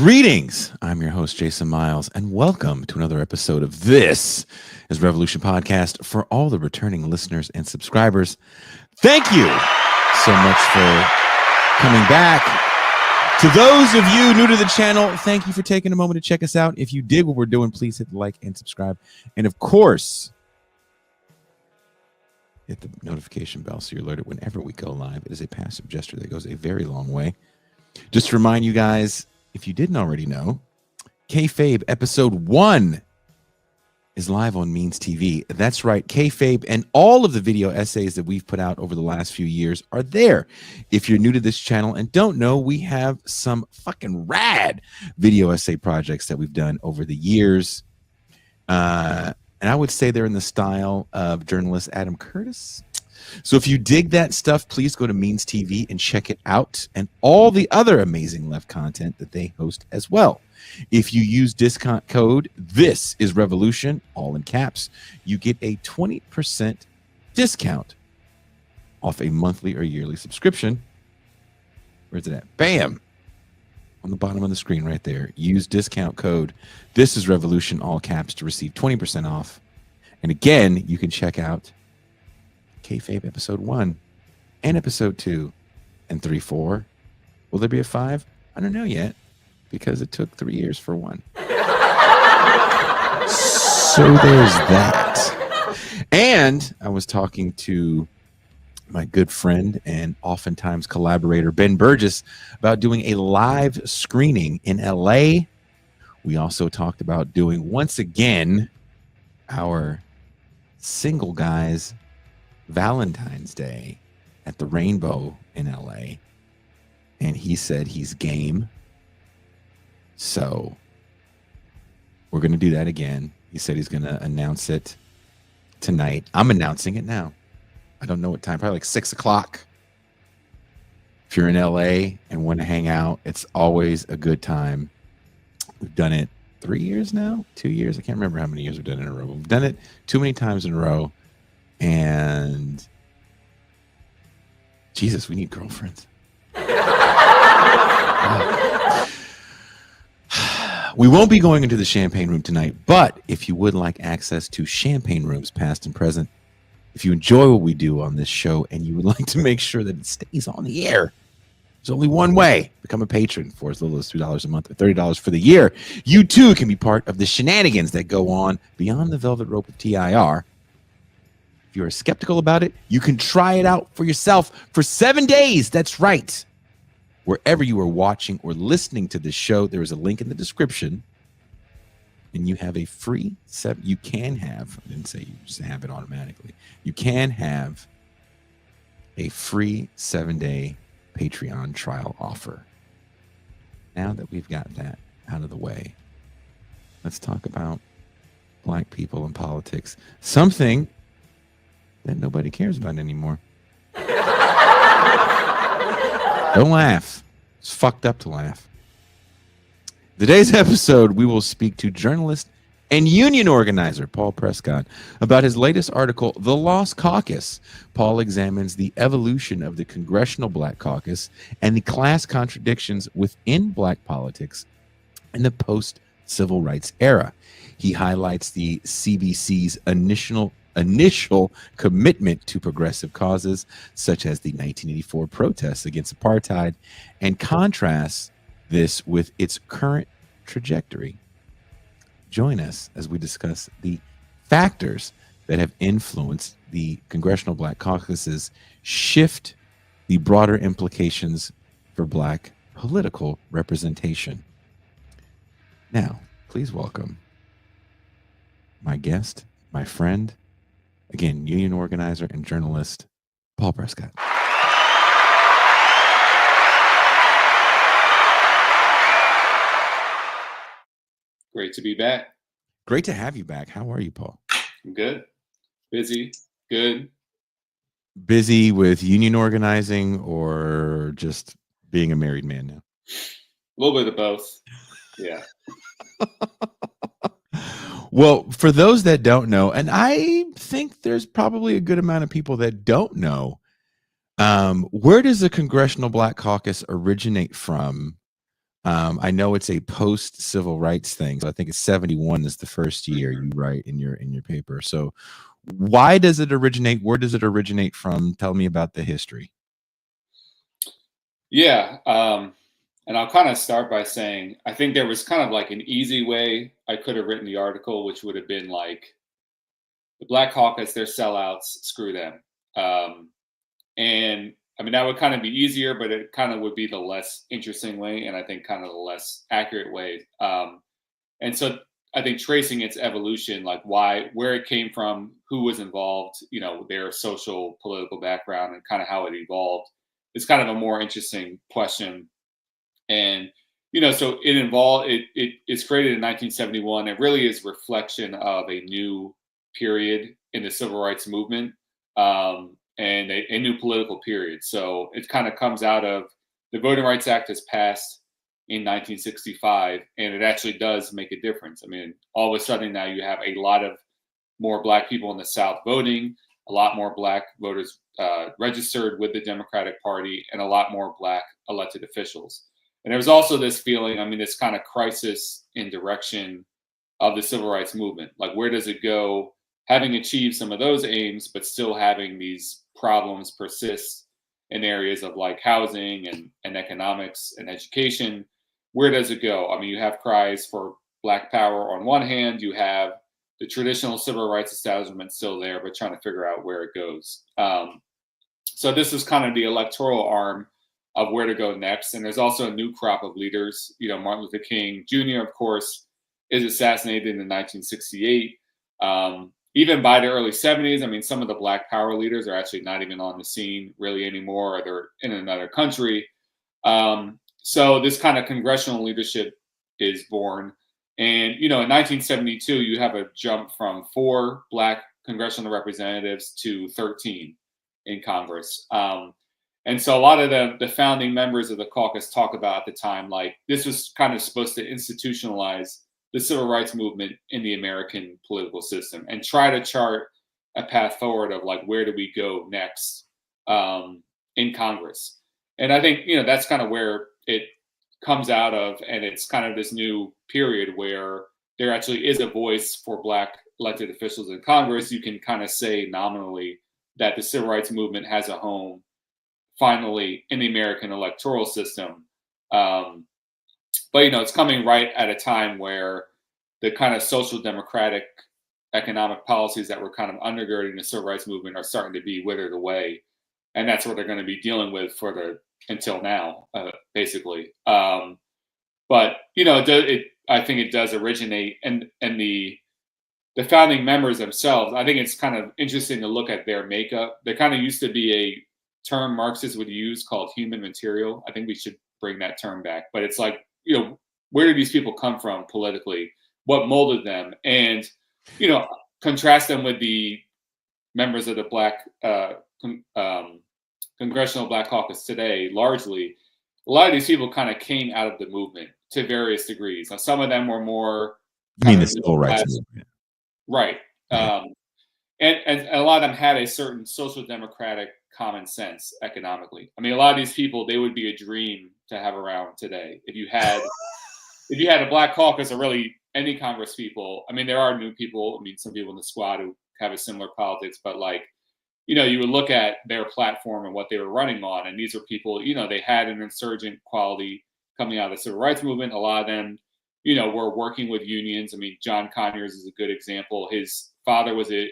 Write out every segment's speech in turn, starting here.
Greetings. I'm your host, Jason Miles, and welcome to another episode of This is Revolution Podcast for all the returning listeners and subscribers. Thank you so much for coming back. To those of you new to the channel, thank you for taking a moment to check us out. If you dig what we're doing, please hit the like and subscribe. And of course, hit the notification bell so you're alerted whenever we go live. It is a passive gesture that goes a very long way. Just to remind you guys, if you didn't already know, Kayfabe episode 1 is live on Means TV. That's right, Kayfabe and all of the video essays that we've put out over the last few years are there. If you're new to this channel and don't know, we have some fucking rad video essay projects that we've done over the years. And I would say they're in the style of journalist Adam Curtis. So if you dig that stuff, please go to Means TV and check it out and all the other amazing left content that they host as well. If you use discount code This is Revolution, all in caps, you get a 20% discount off a monthly or yearly subscription. Where's it at? Bam! On the bottom of the screen right there. Use discount code This is Revolution, all caps, to receive 20% off. And again, you can check out Kayfabe episode 1 and episode 2 and 3, 4. Will there be a 5? I don't know yet because it took 3 years for one. So there's that. And I was talking to my good friend and oftentimes collaborator Ben Burgess about doing a live screening in LA. We also talked about doing once again our Single Guys Valentine's Day at the Rainbow in LA, and he said he's game, so we're going to do that again. He said he's going to announce it tonight. I'm announcing it now. I don't know what time, probably like 6 o'clock. If you're in LA and want to hang out, it's always a good time. We've done it 3 years now, 2 years. I can't remember how many years we've done it in a row. We've done it too many times in a row. And Jesus, we need girlfriends. We won't be going into the champagne room tonight, but if you would like access to champagne rooms past and present, if you enjoy what we do on this show and you would like to make sure that it stays on the air, there's only one way. Become a patron for as little as $3 a month or $30 for the year. You too can be part of the shenanigans that go on beyond the velvet rope of TIR. If you're skeptical about it, you can try it out for yourself for 7 days. That's right. Wherever you are watching or listening to this show, there is a link in the description. And you have a free you can have, I didn't say you just have it automatically. You can have a free 7-day Patreon trial offer. Now that we've got that out of the way, let's talk about black people and politics. Something that nobody cares about anymore. Don't laugh. It's fucked up to laugh. Today's episode, we will speak to journalist and union organizer Paul Prescott about his latest article, The Lost Caucus. Paul examines the evolution of the Congressional Black Caucus and the class contradictions within black politics in the post-civil rights era. He highlights the CBC's initial commitment to progressive causes, such as the 1984 protests against apartheid, and contrasts this with its current trajectory. Join us as we discuss the factors that have influenced the Congressional Black Caucus's shift, the broader implications for black political representation. Now, please welcome my guest, my friend, again, union organizer and journalist, Paul Prescott. Great to be back. Great to have you back. How are you, Paul? I'm good. Busy. Good. Busy with union organizing or just being a married man now? A little bit of both. Yeah. Well, for those that don't know, and I think there's probably a good amount of people that don't know, where does the Congressional Black Caucus originate from? I know it's a post civil rights thing. So I think it's 71 is the first year you write in your paper. So why does it originate? Where does it originate from? Tell me about the history. Yeah. And I'll kind of start by saying I think there was kind of like an easy way I could have written the article, which would have been like the Black Caucus, they're sellouts, screw them. And I mean, that would kind of be easier, but it kind of would be the less interesting way, and I think kind of the less accurate way. And so I think tracing its evolution, like why, where it came from, who was involved, their social, political background, and kind of how it evolved, is kind of a more interesting question. And so it's created in 1971. It really is reflection of a new period in the civil rights movement, and a new political period. So it kind of comes out of the Voting Rights Act has passed in 1965, and it actually does make a difference. I mean, all of a sudden now you have a lot of more Black people in the South voting, a lot more Black voters registered with the Democratic Party, and a lot more Black elected officials. And there was also this feeling, I mean, this kind of crisis in direction of the civil rights movement. Like, where does it go? Having achieved some of those aims, but still having these problems persist in areas of like housing and economics and education. Where does it go? I mean, you have cries for Black power on one hand, you have the traditional civil rights establishment still there, but trying to figure out where it goes. So this is kind of the electoral arm of where to go next. And there's also a new crop of leaders. Martin Luther King Jr., of course, is assassinated in 1968. Even by the early 70s, I mean, some of the Black power leaders are actually not even on the scene really anymore, or they're in another country. So this kind of congressional leadership is born. And, in 1972, you have a jump from 4 Black congressional representatives to 13 in Congress. And so a lot of the founding members of the caucus talk about at the time, like, this was kind of supposed to institutionalize the civil rights movement in the American political system and try to chart a path forward of like, where do we go next in Congress? And I think, that's kind of where it comes out of. And it's kind of this new period where there actually is a voice for Black elected officials in Congress. You can kind of say nominally that the civil rights movement has a home finally in the American electoral system. But, it's coming right at a time where the kind of social democratic economic policies that were kind of undergirding the civil rights movement are starting to be withered away. And that's what they're going to be dealing with until now, basically. But, I think it does originate, and the founding members themselves, I think it's kind of interesting to look at their makeup. There kind of used to be a term Marxists would use called human material. I think we should bring that term back. But it's like, where do these people come from politically? What molded them? And, contrast them with the members of the Black Congressional Black Caucus today. Largely, a lot of these people kind of came out of the movement to various degrees. Now, some of them were more. You mean the civil rights movement? Right. And a lot of them had a certain social democratic common sense economically. I mean, a lot of these people, they would be a dream to have around today. If you had a Black caucus, or really any Congress people, I mean, there are new people. I mean, some people in the squad who have a similar politics, but like, you would look at their platform and what they were running on. And these are people, they had an insurgent quality coming out of the civil rights movement. A lot of them, were working with unions. I mean, John Conyers is a good example. His father was a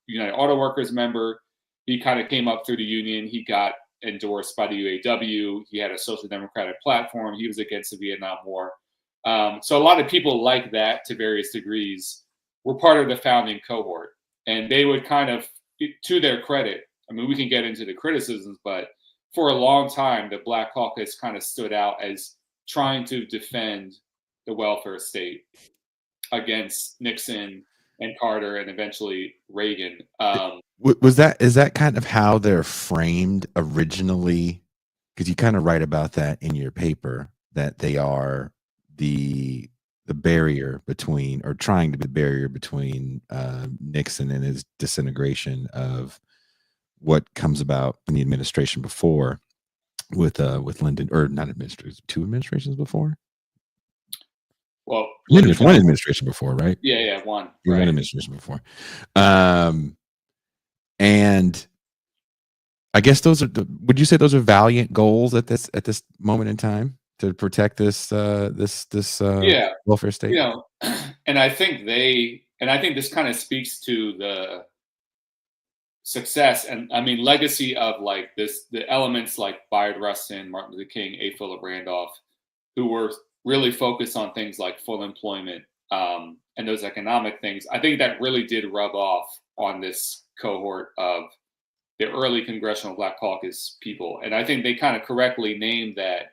United Auto Workers member. He kind of came up through the union. He got endorsed by the UAW. He had a social democratic platform. He was against the Vietnam War. So a lot of people like that, to various degrees, were part of the founding cohort. And they would kind of, to their credit, I mean, we can get into the criticisms, but for a long time, the Black Caucus kind of stood out as trying to defend the welfare state against Nixon and Carter and eventually Reagan. Is that kind of how they're framed originally? Because you kind of write about that in your paper, that they are the barrier between, or trying to be the barrier between Nixon and his disintegration of what comes about in the administration before with Lyndon, or not administration, 2 administrations before. Well, One administration before, right? Yeah, one. Right. One administration before. And I guess would you say those are valiant goals at this moment in time to protect this welfare state? And I think this kind of speaks to the success and legacy of like the elements like Bayard Rustin, Martin Luther King, A. Philip Randolph, who were really focused on things like full employment and those economic things. I think that really did rub off on this cohort of the early Congressional Black Caucus people. And I think they kind of correctly named that,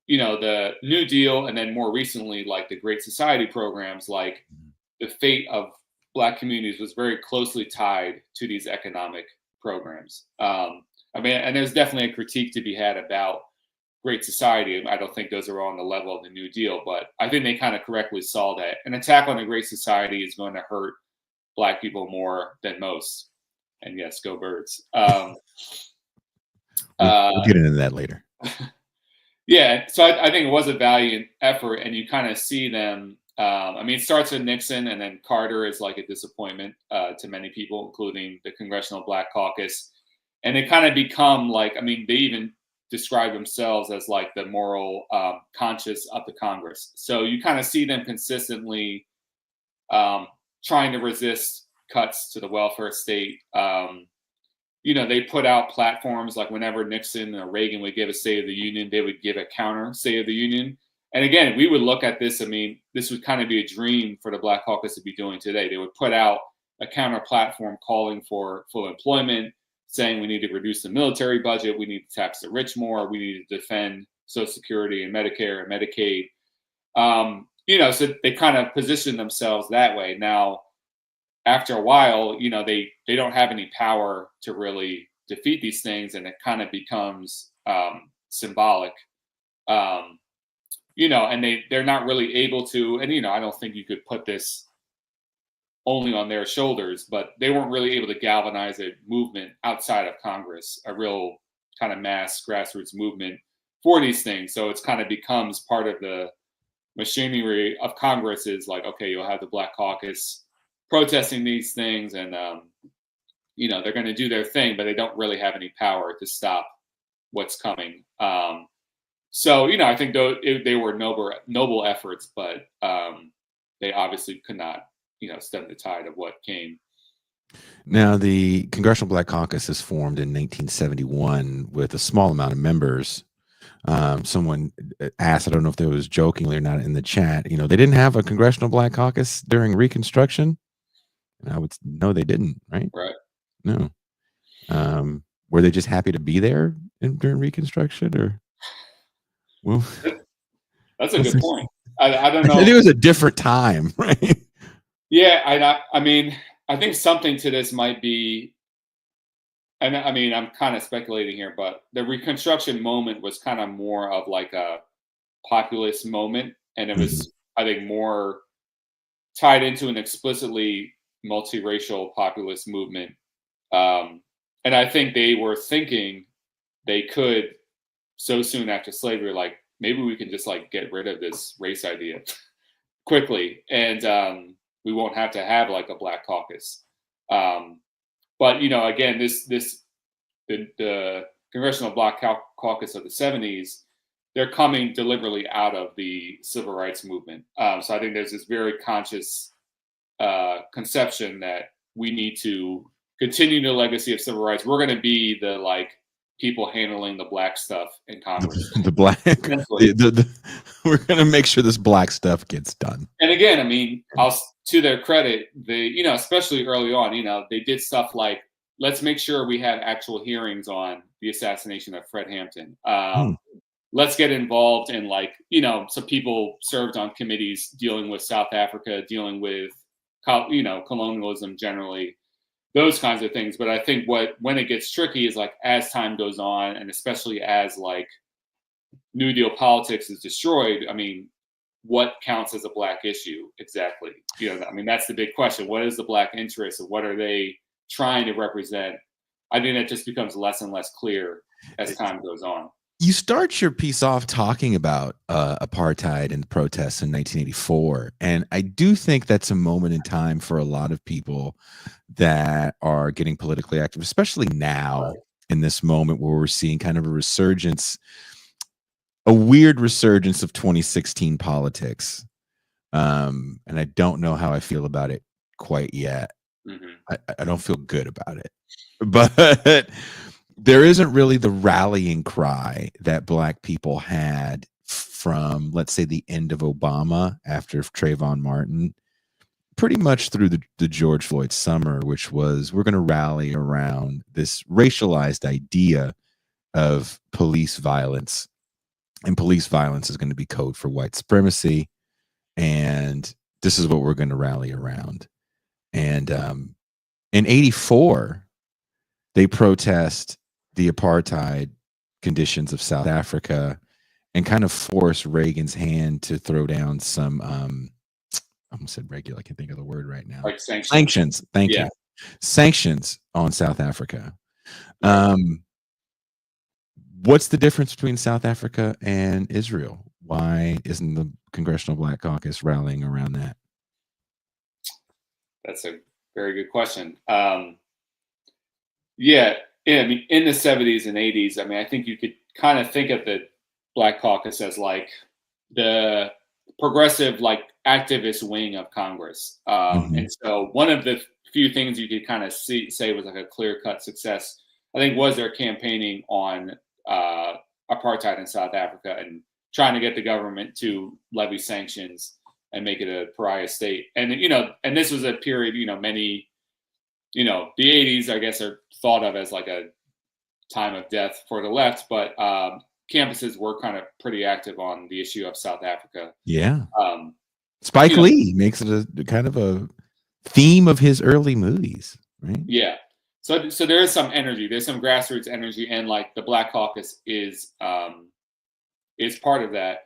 the New Deal and then more recently, like the Great Society programs, like the fate of Black communities was very closely tied to these economic programs. And there's definitely a critique to be had about Great Society. I don't think those are on the level of the New Deal, but I think they kind of correctly saw that an attack on the Great Society is going to hurt Black people more than most. And yes, go Birds. We'll get into that later. Yeah, so I think it was a valiant effort, and you kind of see them. It starts with Nixon, and then Carter is like a disappointment to many people, including the Congressional Black Caucus. And they kind of become like, they even describe themselves as like the moral conscience of the Congress. So you kind of see them consistently trying to resist cuts to the welfare state. They put out platforms like whenever Nixon or Reagan would give a State of the Union, they would give a counter State of the Union. And again, we would look at this. This would kind of be a dream for the Black Caucus to be doing today. They would put out a counter platform calling for full employment, saying we need to reduce the military budget, we need to tax the rich more, we need to defend Social Security and Medicare and Medicaid. So they kind of position themselves that way. Now, after a while, they don't have any power to really defeat these things, and it kind of becomes symbolic. And they're not really able to, and I don't think you could put this only on their shoulders, but they weren't really able to galvanize a movement outside of Congress, a real kind of mass grassroots movement for these things. So it's kind of becomes part of the machinery of Congress is like, okay, you'll have the Black Caucus protesting these things, and they're going to do their thing, but they don't really have any power to stop what's coming. So I think they were noble efforts, but they obviously could not stem the tide of what came. Now, the Congressional Black Caucus is formed in 1971 with a small amount of members. Someone asked, I don't know if they was jokingly or not in the chat, they didn't have a Congressional Black Caucus during Reconstruction. And I would know they didn't, right? Right. No. Were they just happy to be there during Reconstruction, or? Well, that's a good point. I don't know. I think it was a different time, right? Yeah, I think something to this might be, and I'm kind of speculating here, but the Reconstruction moment was kind of more of like a populist moment, and it was, I think, more tied into an explicitly multiracial populist movement. And I think they were thinking they could, so soon after slavery, like maybe we can just like get rid of this race idea quickly, and we won't have to have like a Black Caucus. But again, the Congressional Black Caucus of the 70s, they're coming deliberately out of the civil rights movement. So I think there's this very conscious conception that we need to continue the legacy of civil rights. We're going to be the people handling the Black stuff in Congress. The Black, we're going to make sure this Black stuff gets done. And again, to their credit, they, especially early on, they did stuff like, let's make sure we have actual hearings on the assassination of Fred Hampton. Let's get involved in some people served on committees dealing with South Africa, dealing with, colonialism generally, those kinds of things. But I think when it gets tricky is as time goes on, and especially as New Deal politics is destroyed, what counts as a Black issue exactly? That's the big question. What is the Black interest, and what are they trying to represent? I think that just becomes less and less clear as time goes on. You start your piece off talking about apartheid and the protests in 1984. And I do think that's a moment in time for a lot of people that are getting politically active, especially now in this moment where we're seeing kind of a resurgence, a weird resurgence of 2016 politics. And I don't know how I feel about it quite yet. I don't feel good about it. But there isn't really the rallying cry that Black people had from, let's say, the end of Obama after Trayvon Martin, pretty much through the George Floyd summer, which was, we're going to rally around this racialized idea of police violence. And police violence is going to be code for white supremacy. And this is what we're going to rally around. And in 84, they protest the apartheid conditions of South Africa and kind of force Reagan's hand to throw down some, I almost said regular, I can't think of the word right now. Like sanctions. Sanctions. Thank you. Sanctions on South Africa. What's the difference between South Africa and Israel? Why isn't the Congressional Black Caucus rallying around that? That's a very good question. I mean, in the 70s and 80s, I mean, I think you could kind of think of the Black Caucus as like the progressive, like activist wing of Congress. And so one of the few things you could kind of say was like a clear-cut success, I think, was their campaigning on apartheid in South Africa and trying to get the government to levy sanctions and make it a pariah state. And, and this was a period, many, the 80s, I guess, are thought of as like a time of death for the left, but campuses were kind of pretty active on the issue of South Africa. Yeah. Spike Lee makes it a kind of a theme of his early movies, right? Yeah. So there is some energy. There's some grassroots energy, and like the Black Caucus is part of that.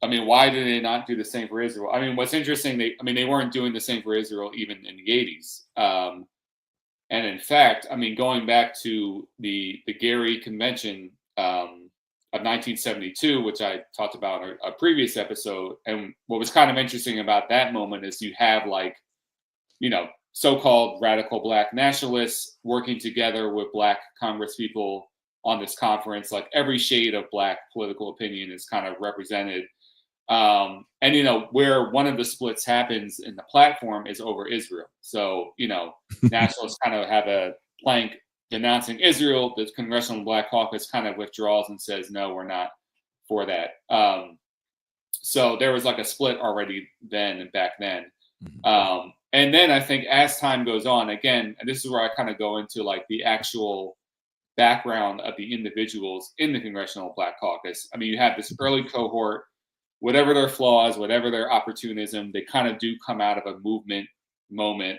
I mean, why did they not do the same for Israel? I mean, what's interesting, they weren't doing the same for Israel even in the 80s. And in fact, I mean, going back to the Gary Convention of 1972, which I talked about in a previous episode, and what was kind of interesting about that moment is you have like, so-called radical Black nationalists working together with Black Congress people on this conference. Like every shade of Black political opinion is kind of represented. And, where one of the splits happens in the platform is over Israel. So, nationalists kind of have a plank denouncing Israel. The Congressional Black Caucus kind of withdraws and says, no, we're not for that. So there was like a split already then and back then. And then I think as time goes on, again, and this is where I kind of go into like the actual background of the individuals in the Congressional Black Caucus. I mean, you have this early cohort, whatever their flaws, whatever their opportunism, they kind of do come out of a movement moment.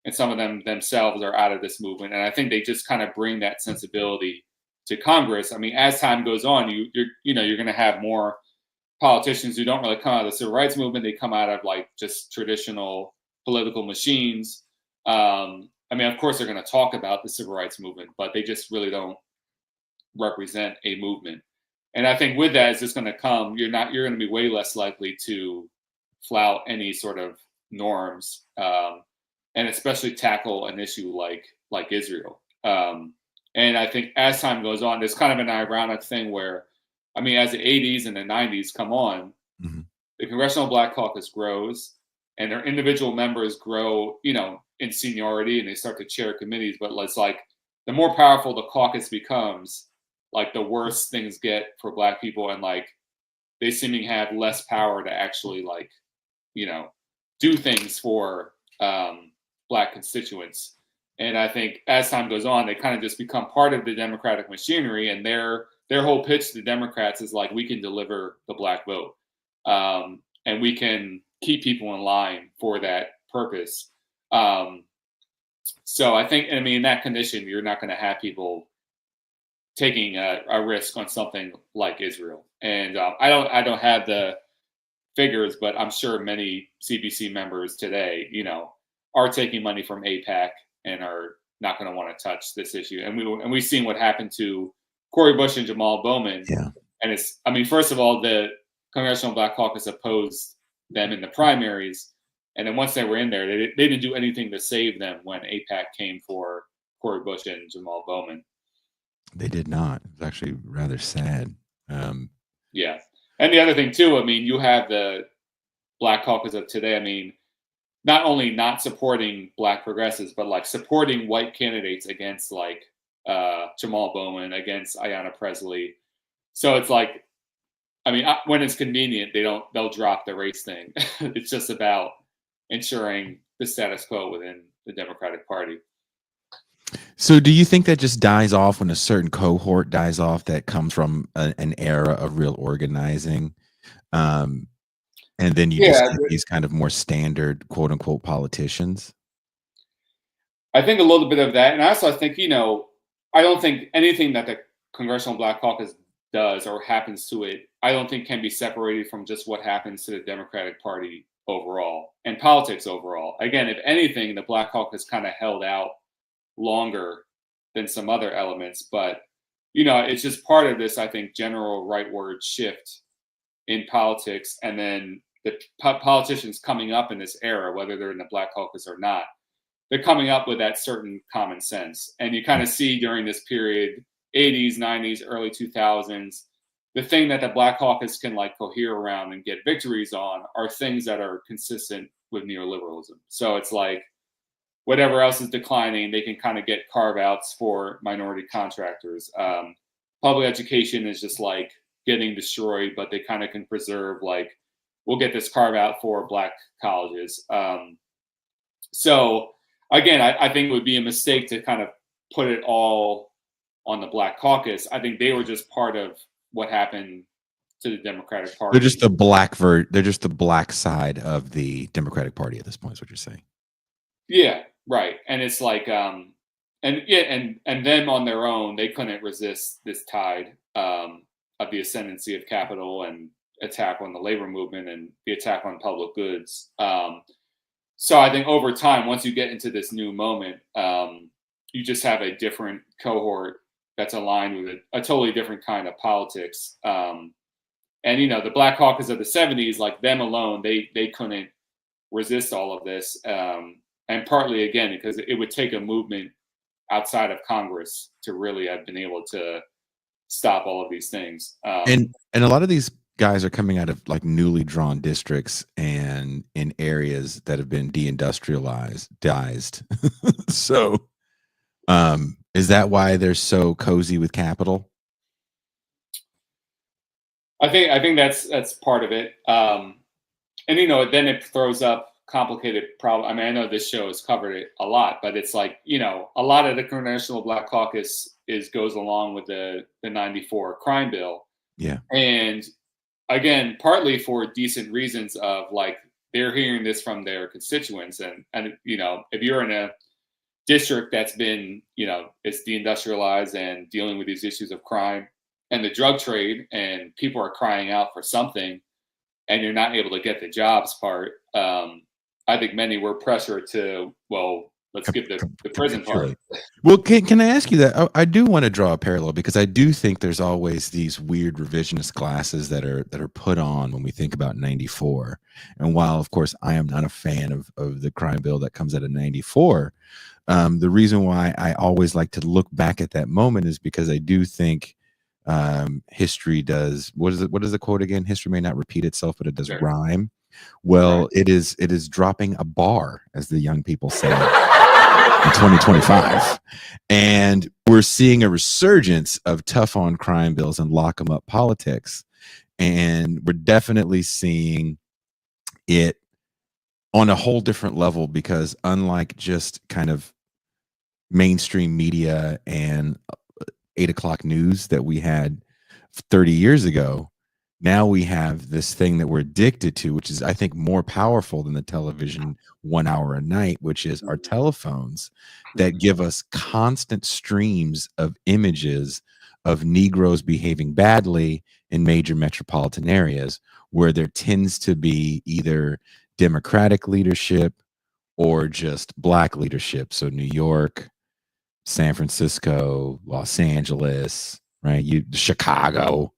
And some of them themselves are out of this movement. And I think they just kind of bring that sensibility to Congress. I mean, as time goes on, you're going to have more politicians who don't really come out of the civil rights movement. They come out of like just traditional political machines. I mean, of course, they're going to talk about the civil rights movement, but they just really don't represent a movement. And I think with that, it's just going to come. You're going to be way less likely to flout any sort of norms, and especially tackle an issue like Israel. And I think as time goes on, there's kind of an ironic thing where, I mean, as the 80s and the 90s come on, the Congressional Black Caucus grows, and their individual members grow, in seniority, and they start to chair committees. But it's like the more powerful the caucus becomes, like the worse things get for Black people, and like they seeming have less power to actually like, do things for Black constituents. And I think as time goes on, they kind of just become part of the Democratic machinery, and their whole pitch to the Democrats is like, we can deliver the Black vote, and we can keep people in line for that purpose. So I think, I mean, in that condition, you're not going to have people taking a risk on something like Israel. And I don't have the figures, but I'm sure many CBC members today, are taking money from AIPAC and are not going to want to touch this issue. And we've seen what happened to Cori Bush and Jamal Bowman. Yeah. And it's, I mean, first of all, the Congressional Black Caucus opposed them in the primaries. And then once they were in there, they didn't do anything to save them when AIPAC came for Cori Bush and Jamal Bowman. They did not. It was actually rather sad. Yeah. And the other thing, too, I mean, you have the Black Caucus of today. I mean, not only not supporting Black progressives, but like supporting white candidates against like Jamal Bowman, against Ayanna Pressley. So it's like, I mean, when it's convenient, they'll drop the race thing. It's just about ensuring the status quo within the Democratic Party. So do you think that just dies off when a certain cohort dies off that comes from an era of real organizing? And then you just get these kind of more standard, quote unquote, politicians? I think a little bit of that. And I also think, you know, I don't think anything that the Congressional Black Caucus does or happens to it, I don't think can be separated from just what happens to the Democratic Party overall and politics overall. Again, if anything, the Black Caucus kind of held out longer than some other elements, but you know, it's just part of this, I think, general rightward shift in politics. And then the politicians coming up in this era, whether they're in the Black Caucus or not, they're coming up with that certain common sense. And you kind of see during this period, 80s, 90s, early 2000s, the thing that the Black Caucus can like cohere around and get victories on are things that are consistent with neoliberalism. So it's like whatever else is declining, they can kind of get carve outs for minority contractors. Public education is just like getting destroyed, but they kind of can preserve, like, we'll get this carve out for Black colleges. So again, I think it would be a mistake to kind of put it all on the Black Caucus. I think they were just part of what happened to the Democratic Party. They're just the they're just the black side of the Democratic Party at this point, is what you're saying. Yeah, right. And it's like, and them on their own, they couldn't resist this tide of the ascendancy of capital and attack on the labor movement and the attack on public goods. So I think over time, once you get into this new moment, you just have a different cohort that's aligned with a totally different kind of politics. And, you know, the Black Caucus of the 70s, like them alone, they couldn't resist all of this. And partly, again, because it would take a movement outside of Congress to really have been able to stop all of these things. And a lot of these guys are coming out of like newly drawn districts and in areas that have been deindustrialized. So is that why they're so cozy with capital? I think that's part of it. And you know, then it throws up complicated problem. I mean, I know this show has covered it a lot, but it's like, you know, a lot of the Congressional Black Caucus goes along with the 94 crime bill. Yeah. And again, partly for decent reasons of like, they're hearing this from their constituents. And you know, if you're in a district that's been, you know, it's deindustrialized and dealing with these issues of crime and the drug trade, and people are crying out for something, and you're not able to get the jobs part, I think many were pressured to, well, let's give the prison part. Well, can I ask you that? I do want to draw a parallel, because I do think there's always these weird revisionist glasses that are put on when we think about 94. And while, of course, I am not a fan of the crime bill that comes out of 94, the reason why I always like to look back at that moment is because I do think history does, what is the quote again? History may not repeat itself, but it does rhyme. Well, right. It is dropping a bar, as the young people say, in 2025. And we're seeing a resurgence of tough on crime bills and lock 'em up politics. And we're definitely seeing it on a whole different level, because unlike just kind of mainstream media and 8 o'clock news that we had 30 years ago, now we have this thing that we're addicted to, which is, I think, more powerful than the television 1 hour a night, which is our telephones that give us constant streams of images of Negroes behaving badly in major metropolitan areas, where there tends to be either Democratic leadership or just Black leadership. So New York, San Francisco, Los Angeles, right? Chicago.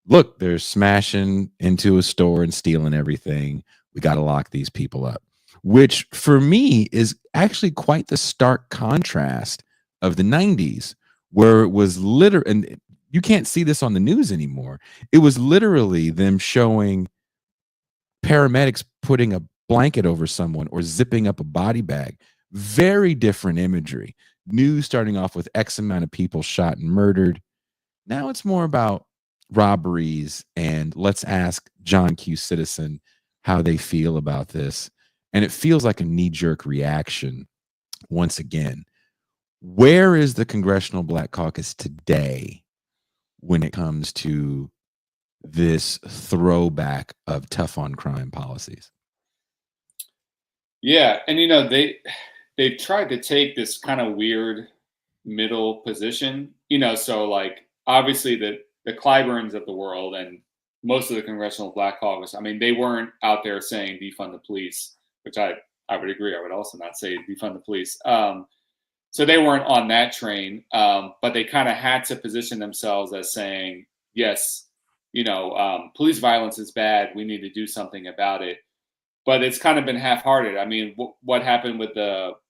Look, they're smashing into a store and stealing everything. We got to lock these people up, which for me is actually quite the stark contrast of the 90s, where it was literally, and you can't see this on the news anymore. It was literally them showing paramedics putting a blanket over someone or zipping up a body bag. Very different imagery. News starting off with X amount of people shot and murdered. Now it's more about robberies, and let's ask John Q. Citizen how they feel about this. And it feels like a knee-jerk reaction once again. Where is the Congressional Black Caucus today when it comes to this throwback of tough on crime policies? Yeah, and you know they've tried to take this kind of weird middle position. You know, so like obviously the Clyburns of the world and most of the Congressional Black Caucus. I mean, they weren't out there saying defund the police, which I would agree. I would also not say defund the police. So they weren't on that train, but they kind of had to position themselves as saying, yes, you know, police violence is bad. We need to do something about it. But it's kind of been half-hearted. I mean, what happened with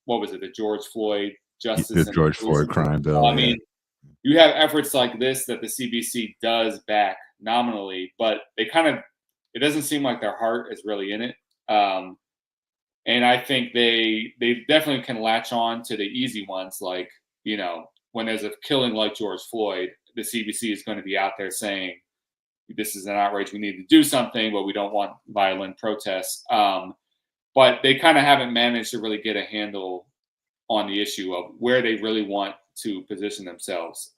what was it, the George Floyd justice The and George Floyd crime bill. I mean, you have efforts like this that the CBC does back nominally, but it doesn't seem like their heart is really in it. And I think they definitely can latch on to the easy ones, like, you know, when there's a killing like George Floyd, the CBC is going to be out there saying, this is an outrage, we need to do something, but we don't want violent protests. But they kind of haven't managed to really get a handle on the issue of where they really want to position themselves.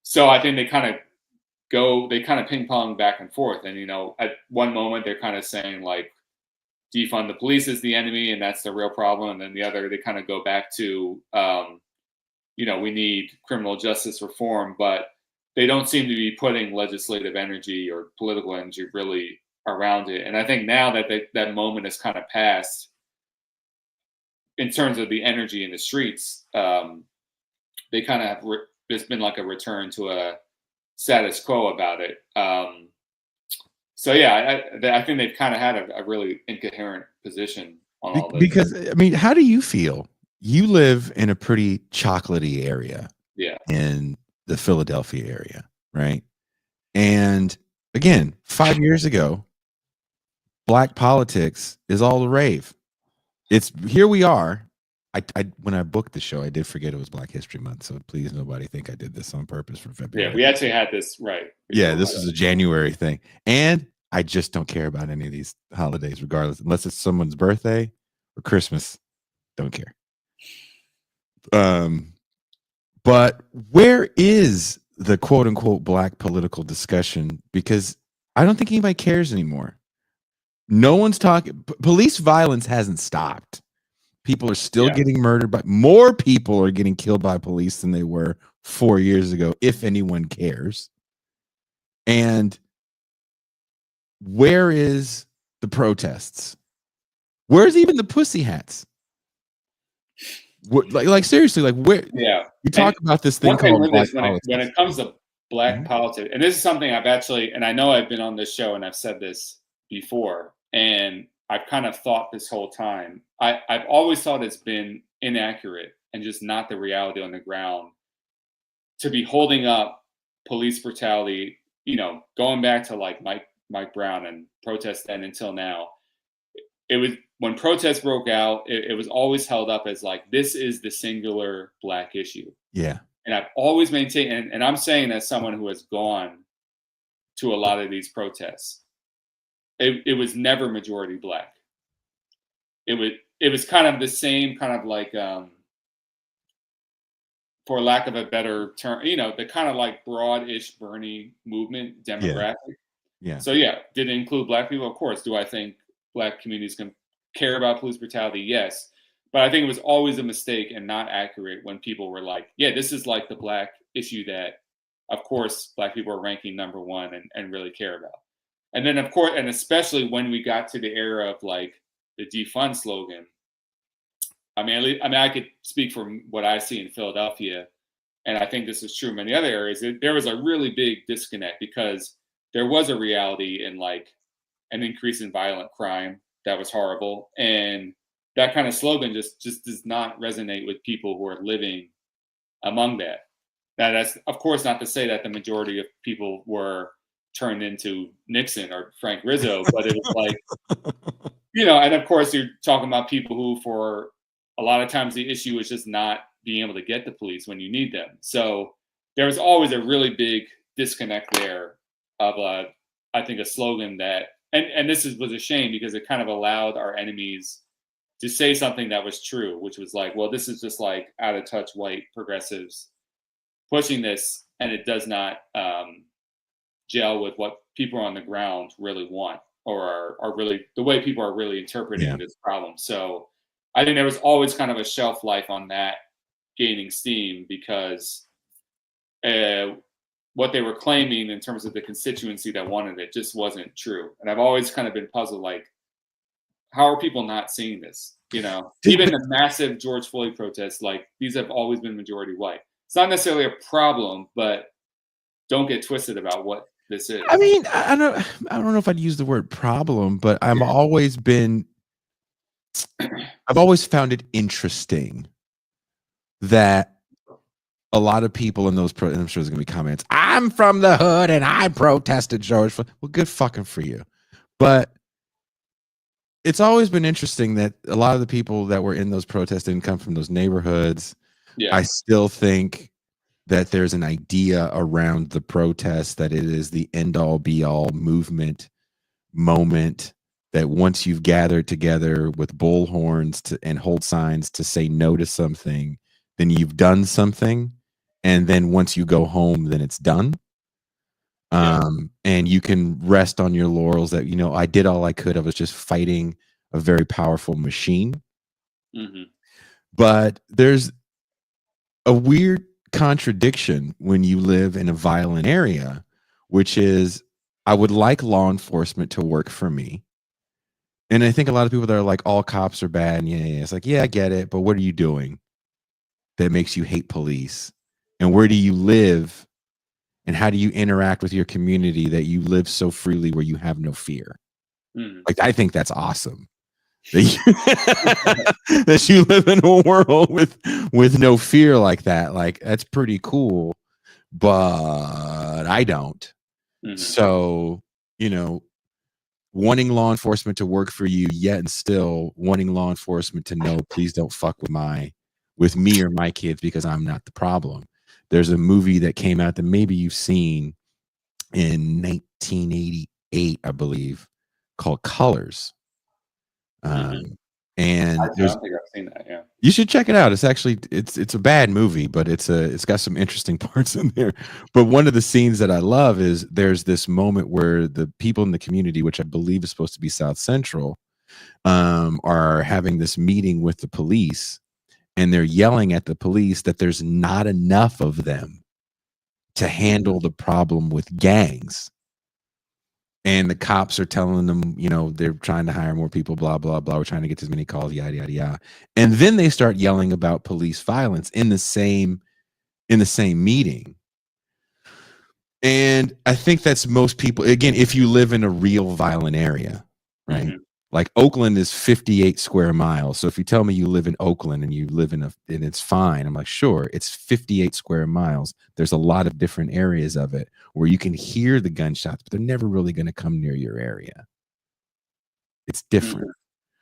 So I think they kind of ping pong back and forth. And, you know, at one moment they're kind of saying like, defund the police is the enemy and that's the real problem. And then the other, they kind of go back to, you know, we need criminal justice reform, but they don't seem to be putting legislative energy or political energy really around it. And I think now that that moment has kind of passed in terms of the energy in the streets, they kind of have, there's been like a return to a status quo about it. So yeah, I think they've kind of had a really incoherent position on all this. Because I mean, how do you feel? You live in a pretty chocolatey area, in the Philadelphia area, right? And again, 5 years ago, Black politics is all the rave. It's here we are. I when I booked the show, I did forget it was Black History Month, so please nobody think I did this on purpose for February. Yeah, we actually had this right. Yeah, this was a January thing, and I just don't care about any of these holidays, regardless, unless it's someone's birthday or Christmas. Don't care. But where is the quote unquote Black political discussion? Because I don't think anybody cares anymore. No one's talking. Police violence hasn't stopped. People are still getting murdered, but more people are getting killed by police than they were 4 years ago, if anyone cares. And where is the protests? Where's even the pussy hats? Like seriously, like where? Yeah, you talk about this thing called Black politics. When it comes to Black politics, and this is something I've actually, and I know I've been on this show and I've said this before, and I've kind of thought this whole time, I've always thought it's been inaccurate and just not the reality on the ground to be holding up police brutality, you know, going back to like Mike Brown and protests then until now. It was when protests broke out, it was always held up as like, this is the singular Black issue. Yeah. And I've always maintained, and I'm saying as someone who has gone to a lot of these protests, it was never majority Black. It was kind of the same kind of like, for lack of a better term, you know, the kind of like broad-ish Bernie movement demographic. Yeah. So yeah, did it include Black people? Of course. Do I think Black communities can care about police brutality? Yes. But I think it was always a mistake and not accurate when people were like, yeah, this is like the Black issue that, of course, Black people are ranking number one and really care about. And then, of course, and especially when we got to the era of like the defund slogan. I mean, I could speak from what I see in Philadelphia, and I think this is true in many other areas, there was a really big disconnect because there was a reality in like an increase in violent crime that was horrible, and that kind of slogan just does not resonate with people who are living among that. Now, that's of course not to say that the majority of people were turned into Nixon or Frank Rizzo, but it was like, and of course you're talking about people who, for a lot of times, the issue is just not being able to get the police when you need them. So there was always a really big disconnect there of I think a slogan that, and was a shame because it kind of allowed our enemies to say something that was true, which was like, well, this is just like out of touch white progressives pushing this, and it does not gel with what people on the ground really want, or are really the way people are really interpreting this problem. So I think there was always kind of a shelf life on that gaining steam because what they were claiming in terms of the constituency that wanted it just wasn't true. And I've always kind of been puzzled, like, how are people not seeing this? Even the massive George Floyd protests, like, these have always been majority white. It's not necessarily a problem, but don't get twisted about what this is. I mean, I don't know if I'd use the word problem, but I've always found it interesting that a lot of people in those and I'm sure there's gonna be comments. I'm from the hood and I protested George Floyd. Well, good fucking for you. But it's always been interesting that a lot of the people that were in those protests didn't come from those neighborhoods. Yeah. I still think that there's an idea around the protest that it is the end all be all movement moment, that once you've gathered together with bullhorns and hold signs to say no to something, then you've done something. And then once you go home, then it's done. And you can rest on your laurels that, I did all I could. I was just fighting a very powerful machine. Mm-hmm. But there's a weird contradiction when you live in a violent area, which is, I would like law enforcement to work for me. And I think a lot of people that are like, all cops are bad. And it's like, yeah, I get it. But what are you doing that makes you hate police? And where do you live? And how do you interact with your community that you live so freely where you have no fear? Like, I think that's awesome. That you live in a world with no fear like that. Like, that's pretty cool. But I don't. So, wanting law enforcement to work for you, yet and still wanting law enforcement to know, please don't fuck with me or my kids because I'm not the problem. There's a movie that came out that maybe you've seen in 1988, I believe, called Colors. And I don't think I've seen that. Yeah, you should check it out. It's actually it's a bad movie, but it's got some interesting parts in there. But one of the scenes that I love is there's this moment where the people in the community, which I believe is supposed to be South Central, are having this meeting with the police, and they're yelling at the police that there's not enough of them to handle the problem with gangs. And the cops are telling them, they're trying to hire more people, blah, blah, blah. We're trying to get as many calls, yada, yada, yada. And then they start yelling about police violence in the same meeting. And I think that's most people, again, if you live in a real violent area, right? Mm-hmm. Like Oakland is 58 square miles. So if you tell me you live in Oakland and you live and it's fine, I'm like, sure, it's 58 square miles. There's a lot of different areas of it where you can hear the gunshots, but they're never really going to come near your area. It's different,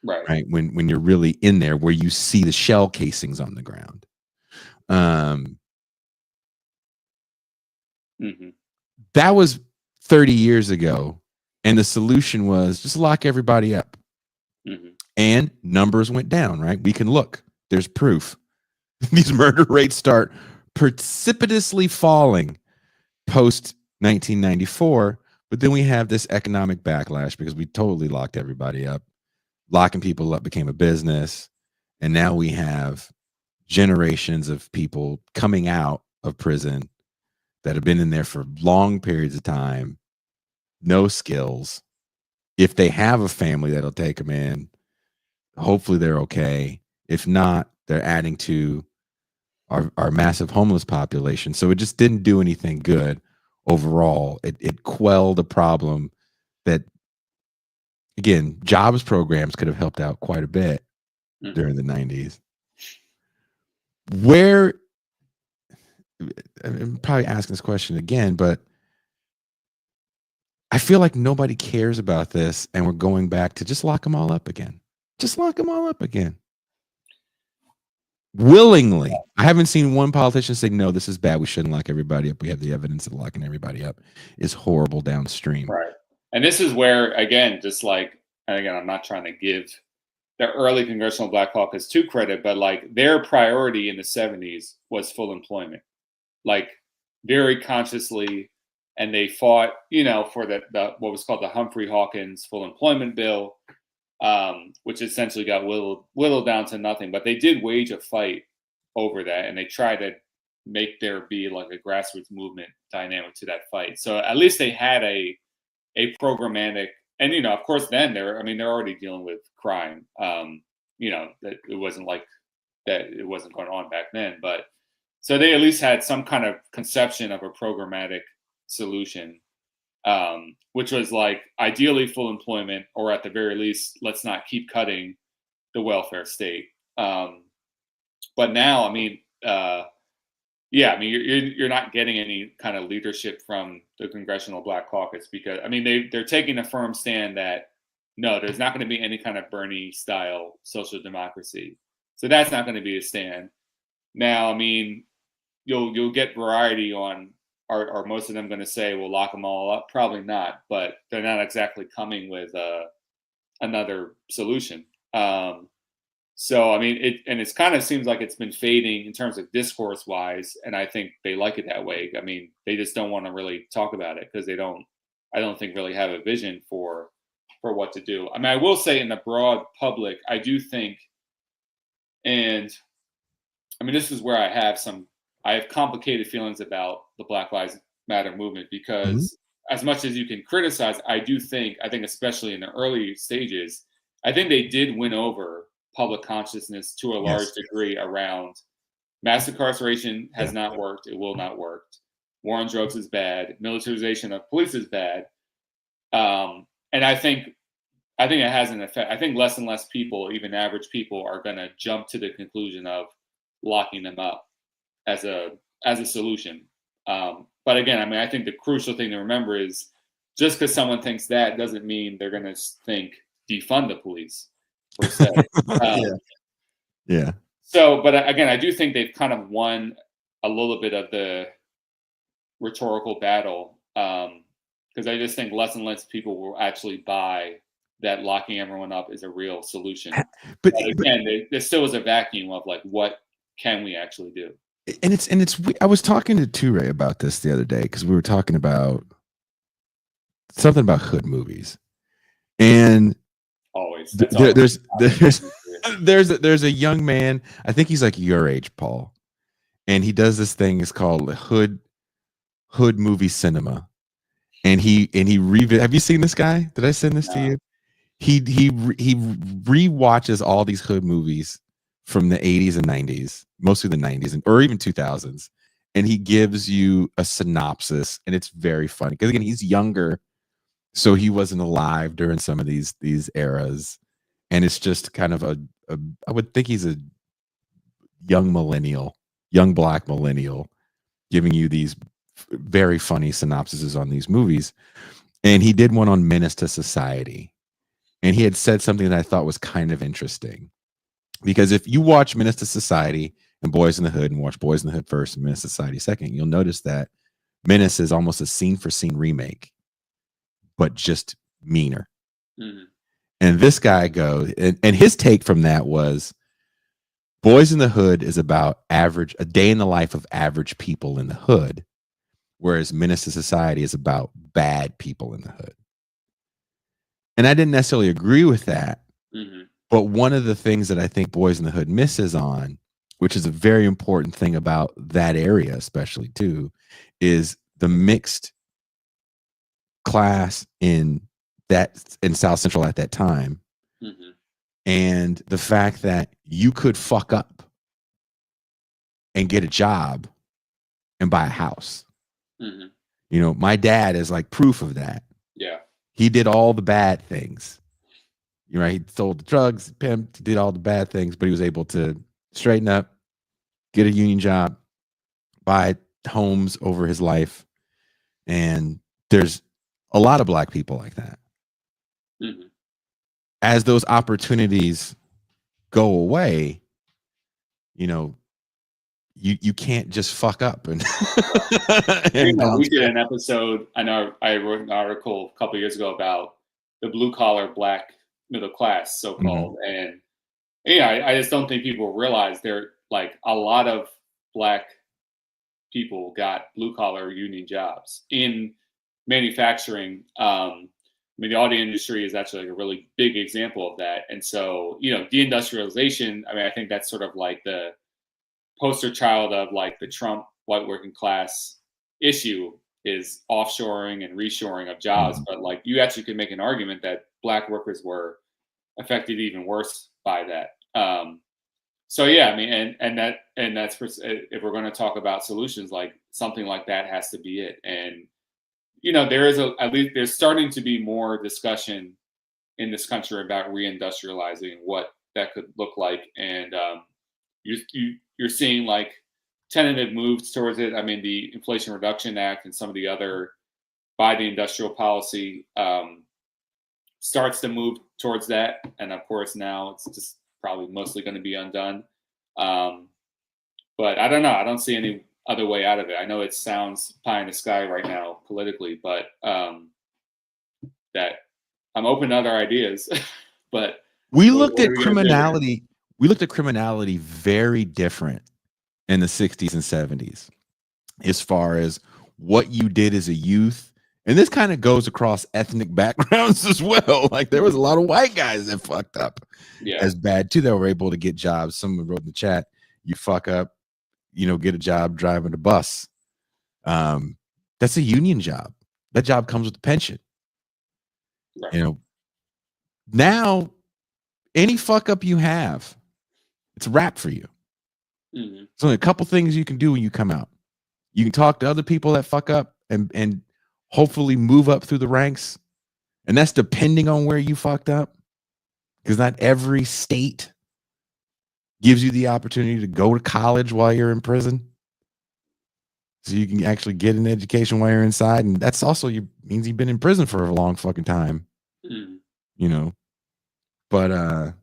right? When you're really in there, where you see the shell casings on the ground. That was 30 years ago. And the solution was just lock everybody up. And numbers went down, right? We can look. There's proof. These murder rates start precipitously falling post 1994. But then we have this economic backlash because we totally locked everybody up. Locking people up became a business. And now we have generations of people coming out of prison that have been in there for long periods of time. No skills. If they have a family that'll take them in, hopefully they're okay. If not, they're adding to our massive homeless population. So it just didn't do anything good overall. It quelled a problem that, again, jobs programs could have helped out quite a bit during the 90s. Where, I'm probably asking this question again, but I feel like nobody cares about this, and we're going back to just lock them all up again. Just lock them all up again. Willingly. I haven't seen one politician say, no, this is bad. We shouldn't lock everybody up. We have the evidence that locking everybody up is horrible downstream. Right. And this is where, again, just like, and again, I'm not trying to give the early Congressional Black Caucus too credit, but like their priority in the 70s was full employment, like very consciously. And they fought, for the what was called the Humphrey Hawkins full employment bill, which essentially got whittled down to nothing. But they did wage a fight over that, and they tried to make there be like a grassroots movement dynamic to that fight. So at least they had a programmatic, and of course, then they're already dealing with crime. That it wasn't like that; it wasn't going on back then. But so they at least had some kind of conception of a programmatic solution, which was like ideally full employment, or at the very least, let's not keep cutting the welfare state. But now, you're not getting any kind of leadership from the Congressional Black Caucus, because they're taking a firm stand that no, there's not going to be any kind of Bernie style social democracy. So that's not going to be a stand. Now, you'll get variety on. Are most of them going to say we'll lock them all up? Probably not, but they're not exactly coming with another solution. It kind of seems like it's been fading in terms of discourse wise, and I think they like it that way. They just don't want to really talk about it because I don't think really have a vision for what to do. I will say in the broad public, I do think, and this is where I have complicated feelings about the Black Lives Matter movement, because as much as you can criticize, I think especially in the early stages, I think they did win over public consciousness to a large degree around mass incarceration has not worked. It will not work. War on drugs is bad. Militarization of police is bad. And I think it has an effect. I think less and less people, even average people, are going to jump to the conclusion of locking them up as a solution. But again, I think the crucial thing to remember is just because someone thinks that doesn't mean they're going to think defund the police per se. Yeah. So, but again, I do think they've kind of won a little bit of the rhetorical battle, because I just think less and less people will actually buy that locking everyone up is a real solution. But again, there still is a vacuum of like, what can we actually do? And it's I was talking to Ture about this the other day, because we were talking about something about hood movies, and always there's a young man, I think he's like your age, Paul, and he does this thing. It's called hood movie cinema, and he have you seen this guy? Did I send this to you? He rewatches all these hood movies from the 80s and 90s, mostly the 90s or even 2000s, and he gives you a synopsis, and it's very funny because again, he's younger, so he wasn't alive during some of these eras, and it's just kind of a I would think he's a young black millennial giving you these very funny synopsises on these movies. And he did one on Menace to Society, and he had said something that I thought was kind of interesting. Because if you watch Menace to Society and Boys in the Hood, and watch Boys in the Hood first and Menace to Society second, you'll notice that Menace is almost a scene-for-scene remake, but just meaner. Mm-hmm. And this guy goes, and his take from that was, Boys in the Hood is about a day in the life of average people in the hood, whereas Menace to Society is about bad people in the hood. And I didn't necessarily agree with that. Mm-hmm. But one of the things that I think Boys in the Hood misses on, which is a very important thing about that area, especially too, is the mixed class in South Central at that time. Mm-hmm. And the fact that you could fuck up and get a job and buy a house. Mm-hmm. You know, my dad is like proof of that. Yeah. He did all the bad things. You know, he sold the drugs, pimped, did all the bad things, but he was able to straighten up, get a union job, buy homes over his life. And there's a lot of Black people like that. Mm-hmm. As those opportunities go away, you know, you can't just fuck up and, We did an episode. I know I wrote an article a couple of years ago about the blue collar Black middle class, so called, and I just don't think people realize there like a lot of Black people got blue collar union jobs in manufacturing. I mean, the audio industry is actually like a really big example of that. And so, deindustrialization, I mean, I think that's sort of like the poster child of like the Trump white working class issue is offshoring and reshoring of jobs. But like you actually could make an argument that Black workers were affected even worse by that. So yeah, I mean, and that's if we're going to talk about solutions, like something like that has to be it. And there is at least there's starting to be more discussion in this country about reindustrializing, what that could look like, and you're seeing like tentative moves towards it. I mean, the Inflation Reduction Act and some of the other by the industrial policy starts to move towards that, and of course now it's just probably mostly going to be undone. But I don't know. I don't see any other way out of it. I know it sounds pie in the sky right now politically, but that I'm open to other ideas. But we looked at criminality. We looked at criminality very different in the 60s and 70s as far as what you did as a youth. And this kind of goes across ethnic backgrounds as well. Like there was a lot of white guys that fucked up as bad too, that were able to get jobs. Someone wrote in the chat, you fuck up, get a job driving a bus. That's a union job. That job comes with a pension. Right. Now any fuck up you have, it's a wrap for you. Mm-hmm. So a couple things you can do when you come out. You can talk to other people that fuck up and hopefully move up through the ranks. And that's depending on where you fucked up. Because not every state gives you the opportunity to go to college while you're in prison. So you can actually get an education while you're inside. And that's also means you've been in prison for a long fucking time. Mm-hmm. But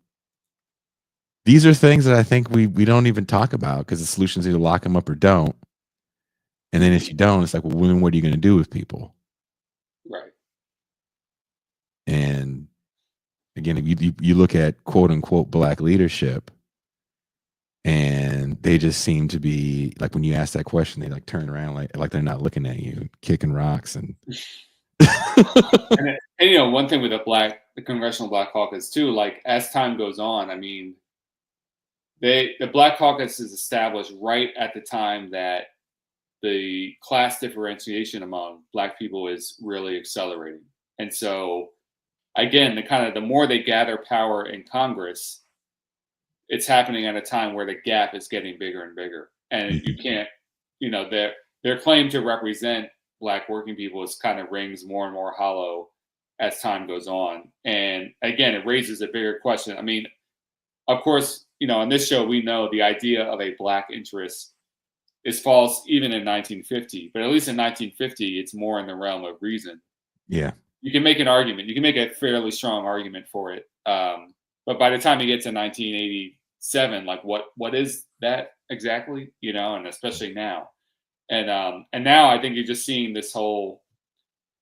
these are things that I think we don't even talk about, because the solution is either lock them up or don't. And then if you don't, it's like, well, then what are you going to do with people? Right. And again, if you look at quote unquote Black leadership, and they just seem to be like, when you ask that question, they like turn around like they're not looking at you, kicking rocks and. and one thing with the Congressional Black Caucus too, like as time goes on, I mean, the Black Caucus is established right at the time that the class differentiation among Black people is really accelerating. And so again, the more they gather power in Congress, it's happening at a time where the gap is getting bigger and bigger. And you can't, their claim to represent Black working people is kind of rings more and more hollow as time goes on. And again, it raises a bigger question. I mean, of course, on this show, we know the idea of a Black interest is false even in 1950, but at least in 1950, it's more in the realm of reason. Yeah. You can make an argument. You can make a fairly strong argument for it. But by the time you get to 1987, like what is that exactly? And especially now. And now I think you're just seeing this whole,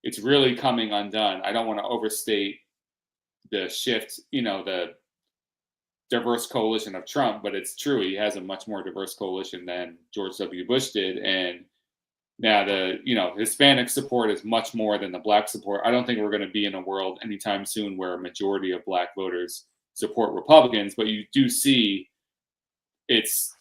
it's really coming undone. I don't want to overstate the shift, the diverse coalition of Trump, but it's true. He has a much more diverse coalition than George W. Bush did. And now the, Hispanic support is much more than the Black support. I don't think we're going to be in a world anytime soon where a majority of Black voters support Republicans, but you do see it's,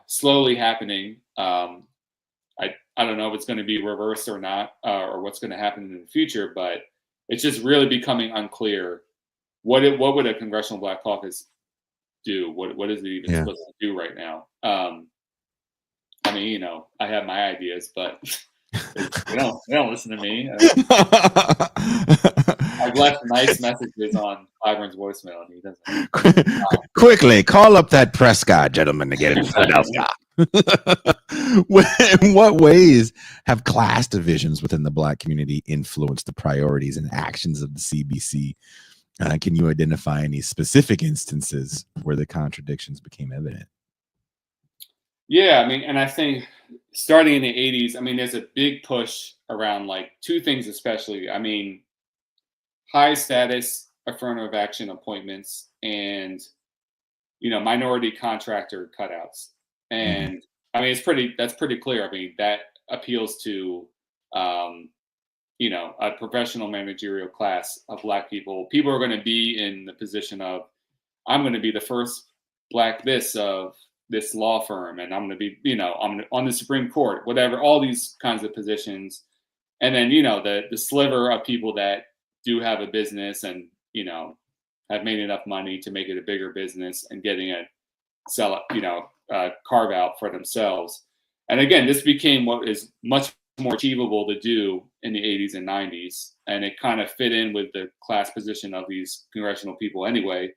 slowly happening. I don't know if it's going to be reversed or not, or what's going to happen in the future, but it's just really becoming unclear. What would a Congressional Black Caucus do? What is it even supposed to do right now? I mean, you know, I have my ideas, but they don't listen to me. I've left nice messages on Clyburn's voicemail, and he doesn't. Quickly, call up that Prescott gentleman to get into Philadelphia. In what ways have class divisions within the Black community influenced the priorities and actions of the CBC? Can you identify any specific instances where the contradictions became evident? Yeah, I mean, and I think starting in the 80s, I mean, there's a big push around like two things, especially. I mean, high status affirmative action appointments and, you know, minority contractor cutouts. And I mean, that's pretty clear. I mean, that appeals to, you know, a professional managerial class of Black people. People are going to be in the position of, I'm going to be the first Black this of this law firm, and I'm going to be, you know, I'm on the Supreme Court, whatever, all these kinds of positions. And then, you know, the sliver of people that do have a business and, you know, have made enough money to make it a bigger business and getting a carve out for themselves. And again, this became what is much more achievable to do in the 80s and 90s. And it kind of fit in with the class position of these congressional people anyway.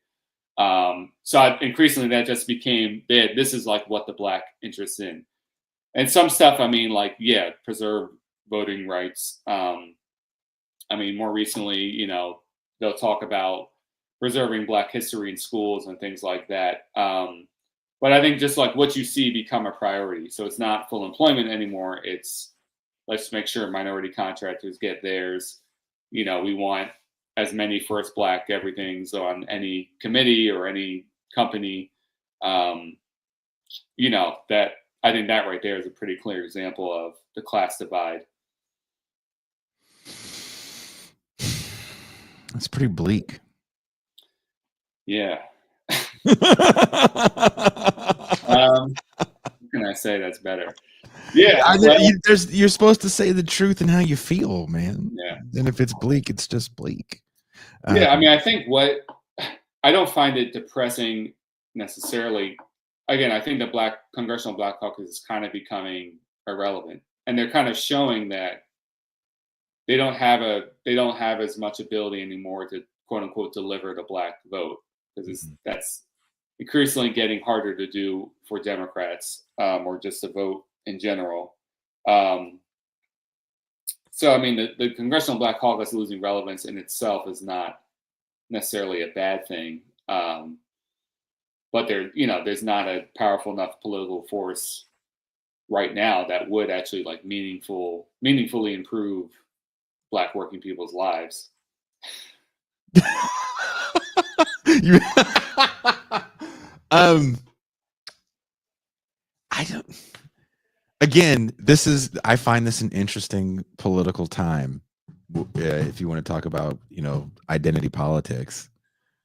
So increasingly that just became, this is like what the Black interest in. And some stuff, I mean, like, yeah, preserve voting rights. I mean, more recently, you know, they'll talk about preserving Black history in schools and things like that. But I think just like what you see become a priority. So it's not full employment anymore. It's let's make sure minority contractors get theirs. You know, we want as many first Black everything's on any committee or any company. You know, that I think that right there is a pretty clear example of the class divide. That's pretty bleak. Yeah. What can I say that's better? Yeah. You're supposed to say the truth and how you feel, man. Yeah. And if it's bleak, it's just bleak. Yeah. I mean, I think I don't find it depressing necessarily. Again, I think the Congressional Black Caucus is kind of becoming irrelevant, and they're kind of showing that they don't have as much ability anymore to quote unquote deliver the Black vote, because that's increasingly getting harder to do for Democrats or just to vote in general. So I mean, the Congressional Black Caucus losing relevance in itself is not necessarily a bad thing. But there's not a powerful enough political force right now that would actually like meaningfully improve Black working people's lives. I don't. Again, I find this an interesting political time. If you want to talk about, you know, identity politics,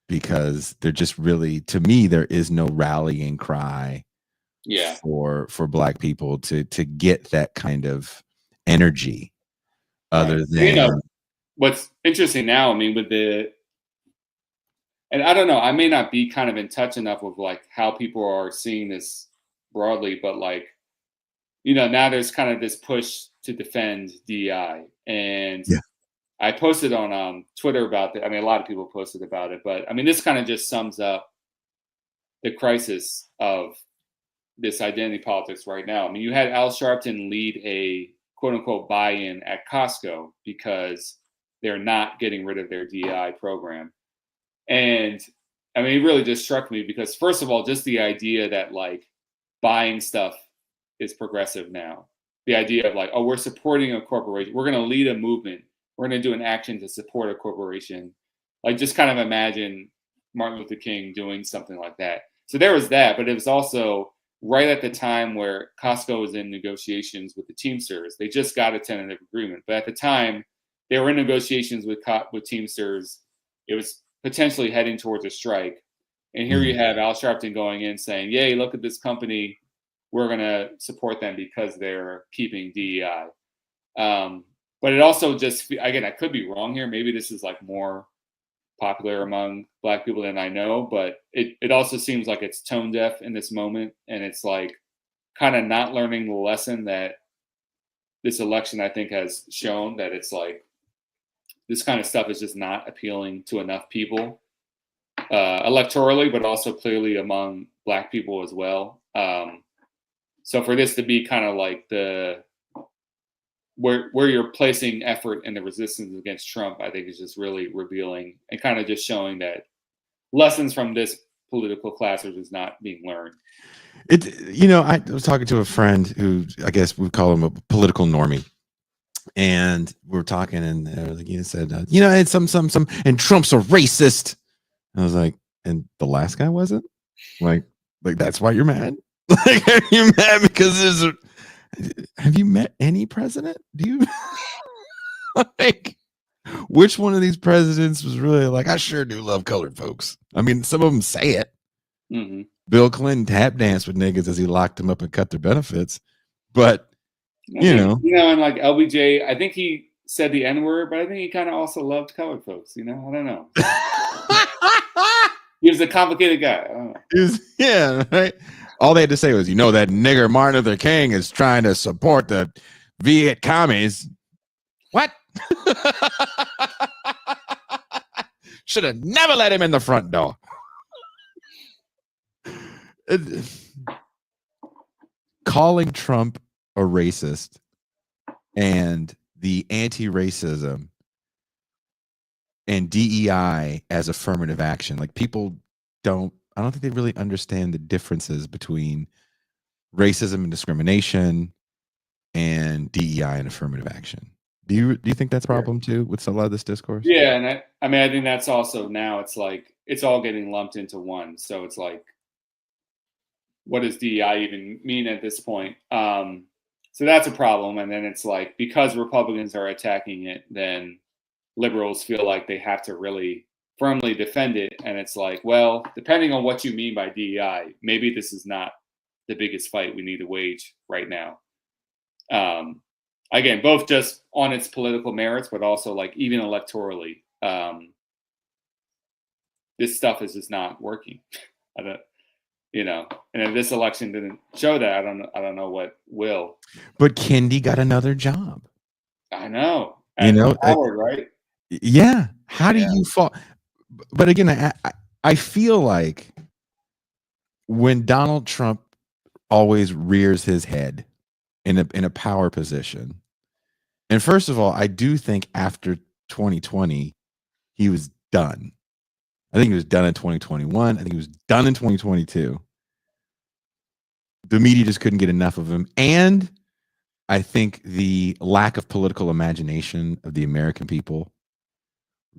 because they're just really, to me, there is no rallying cry. Yeah. For Black people to get that kind of energy, other than, you know, what's interesting now, I mean, and I don't know, I may not be kind of in touch enough with like how people are seeing this broadly, but like, you know, now there's kind of this push to defend DEI, and I posted on Twitter about that. I mean, a lot of people posted about it, but I mean, this kind of just sums up the crisis of this identity politics right now. I mean, you had Al Sharpton lead a quote unquote buy-in at Costco because they're not getting rid of their DEI program. And I mean, it really just struck me because, first of all, just the idea that like buying stuff is progressive now. The idea of like, oh, we're supporting a corporation. We're going to lead a movement. We're going to do an action to support a corporation. Like, just kind of imagine Martin Luther King doing something like that. So there was that, but it was also right at the time where Costco was in negotiations with the Teamsters. They just got a tentative agreement, but at the time they were in negotiations with Teamsters. It was potentially heading towards a strike. And here you have Al Sharpton going in saying, yay, look at this company. We're going to support them because they're keeping DEI. But it also just, again, I could be wrong here. Maybe this is like more popular among Black people than I know, but it also seems like it's tone deaf in this moment. And it's like kind of not learning the lesson that this election, I think, has shown, that it's like this kind of stuff is just not appealing to enough people electorally, but also clearly among Black people as well. So for this to be kind of like the where you're placing effort in the resistance against Trump, I think is just really revealing and kind of just showing that lessons from this political class are just not being learned. I was talking to a friend who, I guess we call him a political normie, and we were talking, and he said, it's some, and Trump's a racist. I was like, and the last guy wasn't? Like that's why you're mad? Like, are you mad because have you met any president? Do you like which one of these presidents was really like, I sure do love colored folks? I mean, some of them say it. Mm-hmm. Bill Clinton tap danced with niggas as he locked them up and cut their benefits. But, and like LBJ, I think he said the N-word, but I think he kind of also loved colored folks. I don't know. He was a complicated guy. I don't know. Right. All they had to say was, that nigger Martin Luther King is trying to support the Viet commies. What? Should have never let him in the front door. Calling Trump a racist and the anti-racism and DEI as affirmative action, like people I don't think they really understand the differences between racism and discrimination and DEI and affirmative action. Do you think that's a problem too with a lot of this discourse? Yeah, and I think that's also, now it's like it's all getting lumped into one. So it's like, what does DEI even mean at this point? So that's a problem. And then it's like, because Republicans are attacking it, then liberals feel like they have to really firmly defend it. And it's like, well, depending on what you mean by DEI, maybe this is not the biggest fight we need to wage right now. Again, both just on its political merits, but also like even electorally, this stuff is just not working. And if this election didn't show that, I don't know what will. But Kendi got another job. I know. Howard, right? Yeah. How do you fall? But again, I feel like when Donald Trump always rears his head in a power position, and first of all, I do think after 2020, he was done. I think he was done in 2021. I think he was done in 2022. The media just couldn't get enough of him. And I think the lack of political imagination of the American people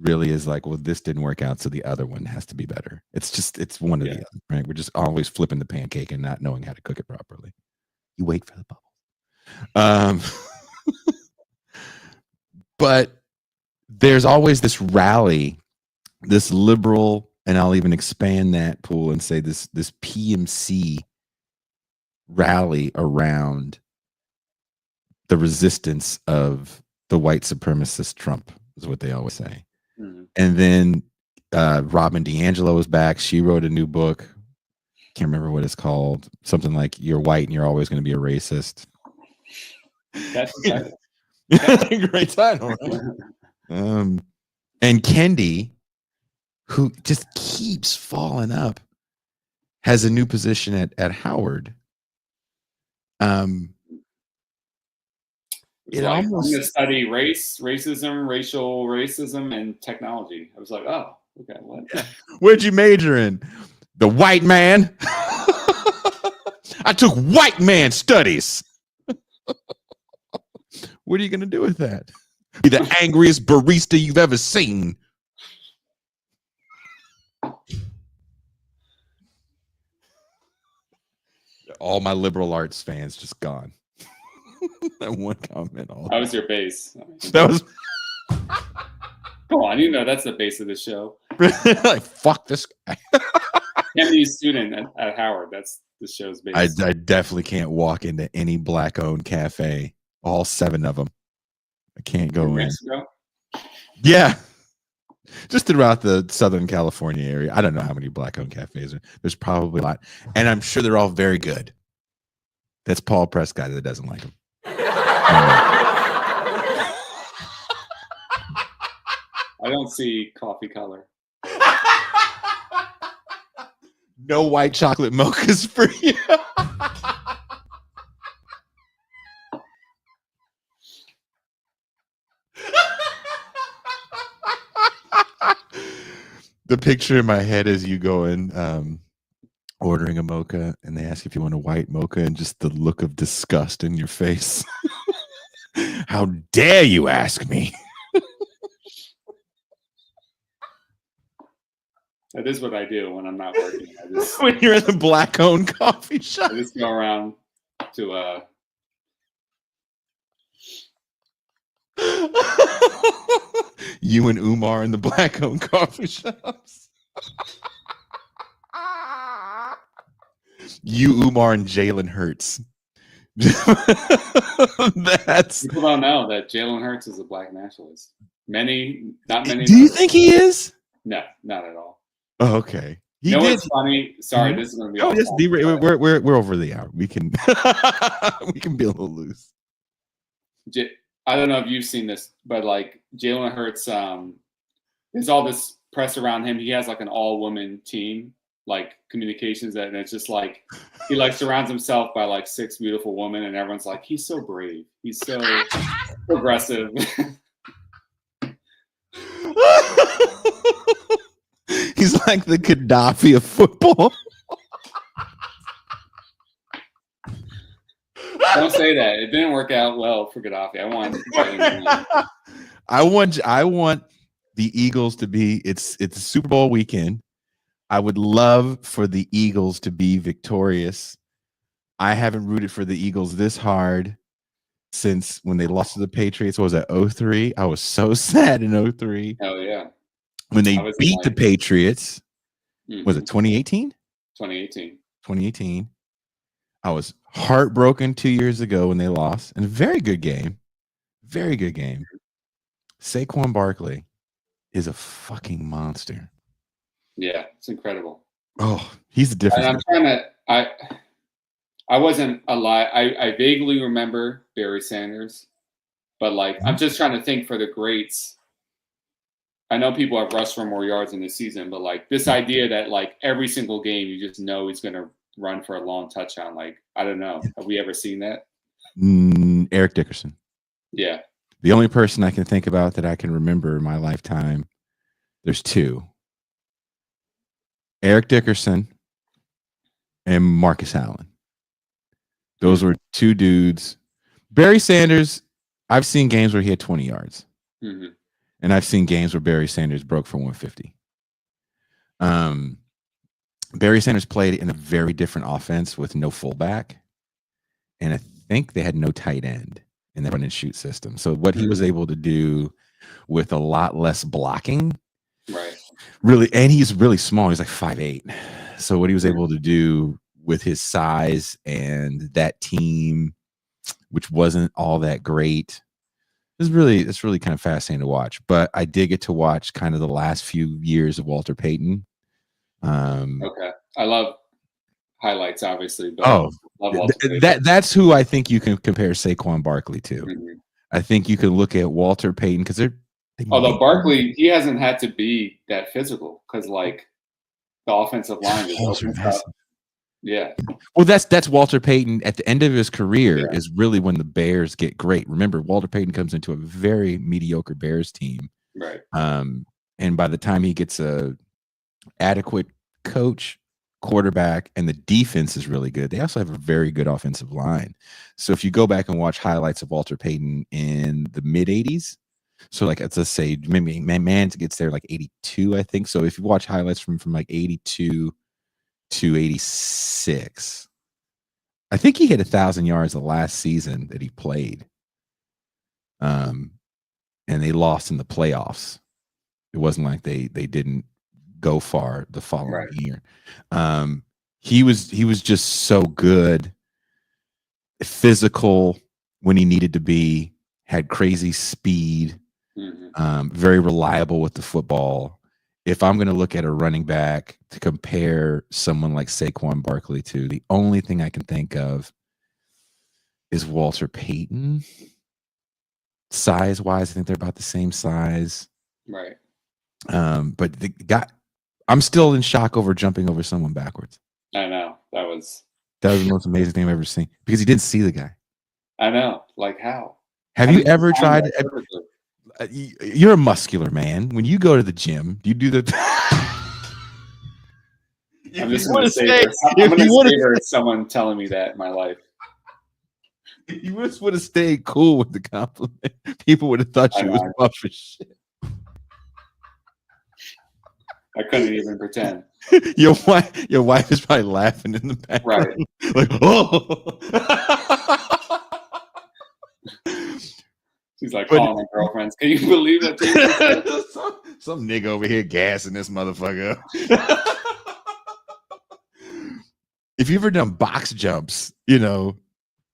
really is like, well, this didn't work out, so the other one has to be better. It's one or the other, right? We're just always flipping the pancake and not knowing how to cook it properly. You wait for the bubbles. But there's always this rally, this liberal, and I'll even expand that pool and say this PMC rally around the resistance of the white supremacist Trump, is what they always say. Mm-hmm. And then Robin DiAngelo was back. She wrote a new book. Can't remember what it's called. Something like "You're white and you're always going to be a racist." That's a great title, right? And Kendi, who just keeps falling up, has a new position at Howard. I'm going to study racism, racial racism, and technology. I was like, oh, okay, what? Where'd you major in? The white man. I took white man studies. What are you going to do with that? Be the angriest barista you've ever seen. All my liberal arts fans just gone. That one comment. That was your base. That was. Come on, that's the base of the show. Like, fuck this guy. Kennedy's student at Howard. That's the show's base. I definitely can't walk into any black-owned cafe. All 7 of them. I can't go in. Mexico? Yeah. Just throughout the Southern California area. I don't know how many black-owned cafes are. There's probably a lot. And I'm sure they're all very good. That's Paul Prescott that doesn't like him. I don't see coffee color. No white chocolate mochas for you. The picture in my head is you going ordering a mocha and they ask if you want a white mocha and just the look of disgust in your face. How dare you ask me? That is what I do when I'm not working. When you're in the black-owned coffee shop. I just go around to you and Umar in the black-owned coffee shops. You, Umar, and Jalen Hurts. That's. People don't know that Jalen Hurts is a black nationalist. Not many. Do you think he is? No, not at all. Oh, okay. You know what's funny? Sorry, this is going to be. Oh, yes, we're over the hour. We can we can be a little loose. I don't know if you've seen this, but like Jalen Hurts, there's all this press around him. He has like an all-woman team, like communications, and it's just like he like surrounds himself by like 6 beautiful women, and everyone's like, he's so brave, he's so progressive. He's like the Gaddafi of football. Don't say that. It didn't work out well for Gaddafi. I want the Eagles to be. It's Super Bowl weekend. I would love for the Eagles to be victorious. I haven't rooted for the Eagles this hard since when they lost to the Patriots. What was that, 2003? I was so sad in 2003. Hell yeah. When they beat the Patriots. Was it 2018? 2018. I was heartbroken 2 years ago when they lost. And a very good game. Very good game. Saquon Barkley is a fucking monster. Yeah, it's incredible. Oh, he's the difference. And I'm trying to I wasn't alive. I vaguely remember Barry Sanders, but like I'm just trying to think for the greats. I know people have rushed for more yards in the season, but like this idea that like every single game you just know he's gonna run for a long touchdown. Like, I don't know. Have we ever seen that? Eric Dickerson. Yeah. The only person I can think about that I can remember in my lifetime, there's two. Eric Dickerson and Marcus Allen. Those were two dudes. Barry Sanders, I've seen games where he had 20 yards. Mm-hmm. And I've seen games where Barry Sanders broke for 150. Barry Sanders played in a very different offense with no fullback. And I think they had no tight end in the run and shoot system. So what he was able to do with a lot less blocking, right? Really, and he's really small. He's like 5'8". So what he was able to do with his size and that team, which wasn't all that great, it's really kind of fascinating to watch. But I did get to watch kind of the last few years of Walter Payton. Okay, I love highlights, obviously. But that's who I think you can compare Saquon Barkley to. Mm-hmm. I think you can look at Walter Payton because although Barkley, he hasn't had to be that physical because like the offensive line is yeah. Well, that's Walter Payton at the end of his career is really when the Bears get great. Remember, Walter Payton comes into a very mediocre Bears team. Right. And by the time he gets a adequate coach, quarterback, and the defense is really good, they also have a very good offensive line. So if you go back and watch highlights of Walter Payton in the mid 80s, so like let's say maybe man gets there like 82, I think. So if you watch highlights from like 82 to 86, I think he hit 1,000 yards the last season that he played. And they lost in the playoffs. It wasn't like they didn't go far the following year. He was just so good, physical when he needed to be, had crazy speed, very reliable with the football. If I'm going to look at a running back to compare someone like Saquon Barkley to, the only thing I can think of is Walter Payton. Size-wise, I think they're about the same size. Right. But the guy, I'm still in shock over jumping over someone backwards. I know. That was the most amazing thing I've ever seen because he didn't see the guy. I know. Like how? Have How you did ever find tried? that perfectly? You're a muscular man. When you go to the gym, you do the. I'm just going to savor. I'm going to savor someone telling me that in my life. If you just would have stayed cool with the compliment, people would have thought you was buff as shit. I couldn't even pretend. Your wife is probably laughing in the background. Right. Like, oh. She's like calling my girlfriends. Can you believe that? Some nigga over here gassing this motherfucker. If you've ever done box jumps, you know,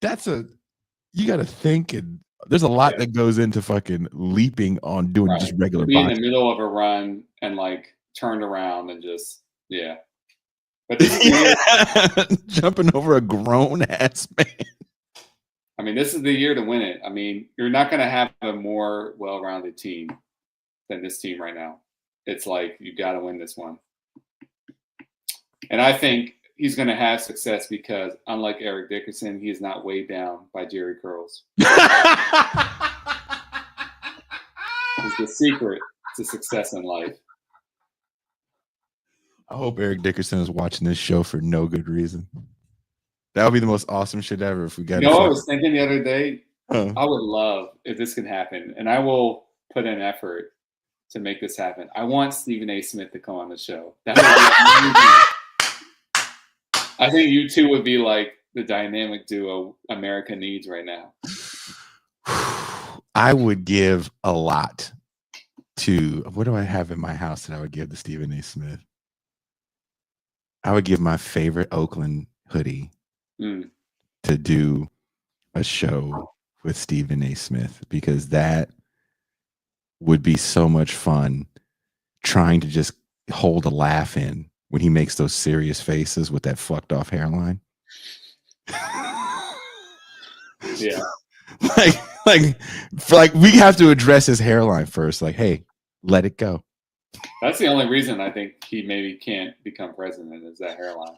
you got to think, and there's a lot that goes into fucking leaping on doing just regular be box. in the middle of a run and like turned around and just But this is jumping over a grown ass man. I mean, this is the year to win it. I mean, you're not going to have a more well-rounded team than this team right now. It's like you got to win this one, and I think he's going to have success because, unlike Eric Dickerson, he is not weighed down by Jerry curls. It's the secret to success in life. I hope Eric Dickerson is watching this show for no good reason. That would be the most awesome shit ever if we got. You know, I was thinking the other day, I would love if this could happen, and I will put in effort to make this happen. I want Stephen A. Smith to come on the show. That would be amazing. I think you two would be like the dynamic duo America needs right now. I would give a lot to. What do I have in my house that I would give to Stephen A. Smith? I would give my favorite Oakland hoodie to do a show with Stephen A. Smith, because that would be so much fun trying to just hold a laugh in when he makes those serious faces with that fucked off hairline. Yeah. like we have to address his hairline first. Like, hey, let it go. That's the only reason I think he maybe can't become president is that hairline.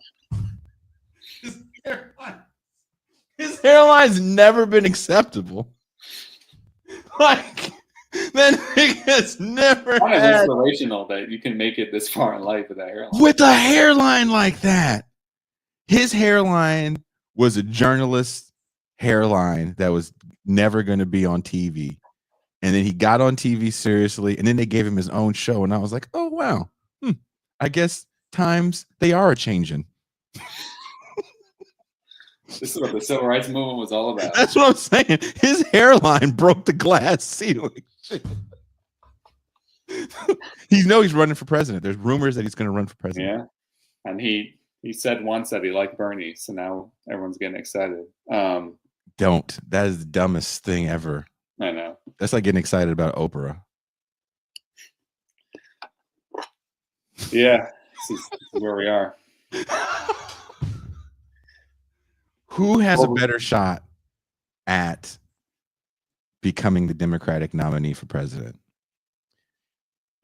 His hairline's never been acceptable. Like, that nigga's never kind had... of inspirational that you can make it this far in life with that hairline. With a hairline like that. His hairline was a journalist hairline that was never going to be on TV. And then he got on TV seriously, and then they gave him his own show. And I was like, oh, wow. I guess times, they are a-changing. This is what the civil rights movement was all about. That's what I'm saying. His hairline broke the glass ceiling. He's running for president. There's rumors that he's going to run for president. Yeah. And he said once that he liked Bernie. So now everyone's getting excited. Don't. That is the dumbest thing ever. I know. That's like getting excited about Oprah. Yeah. This is where we are. Who has a better shot at becoming the Democratic nominee for president?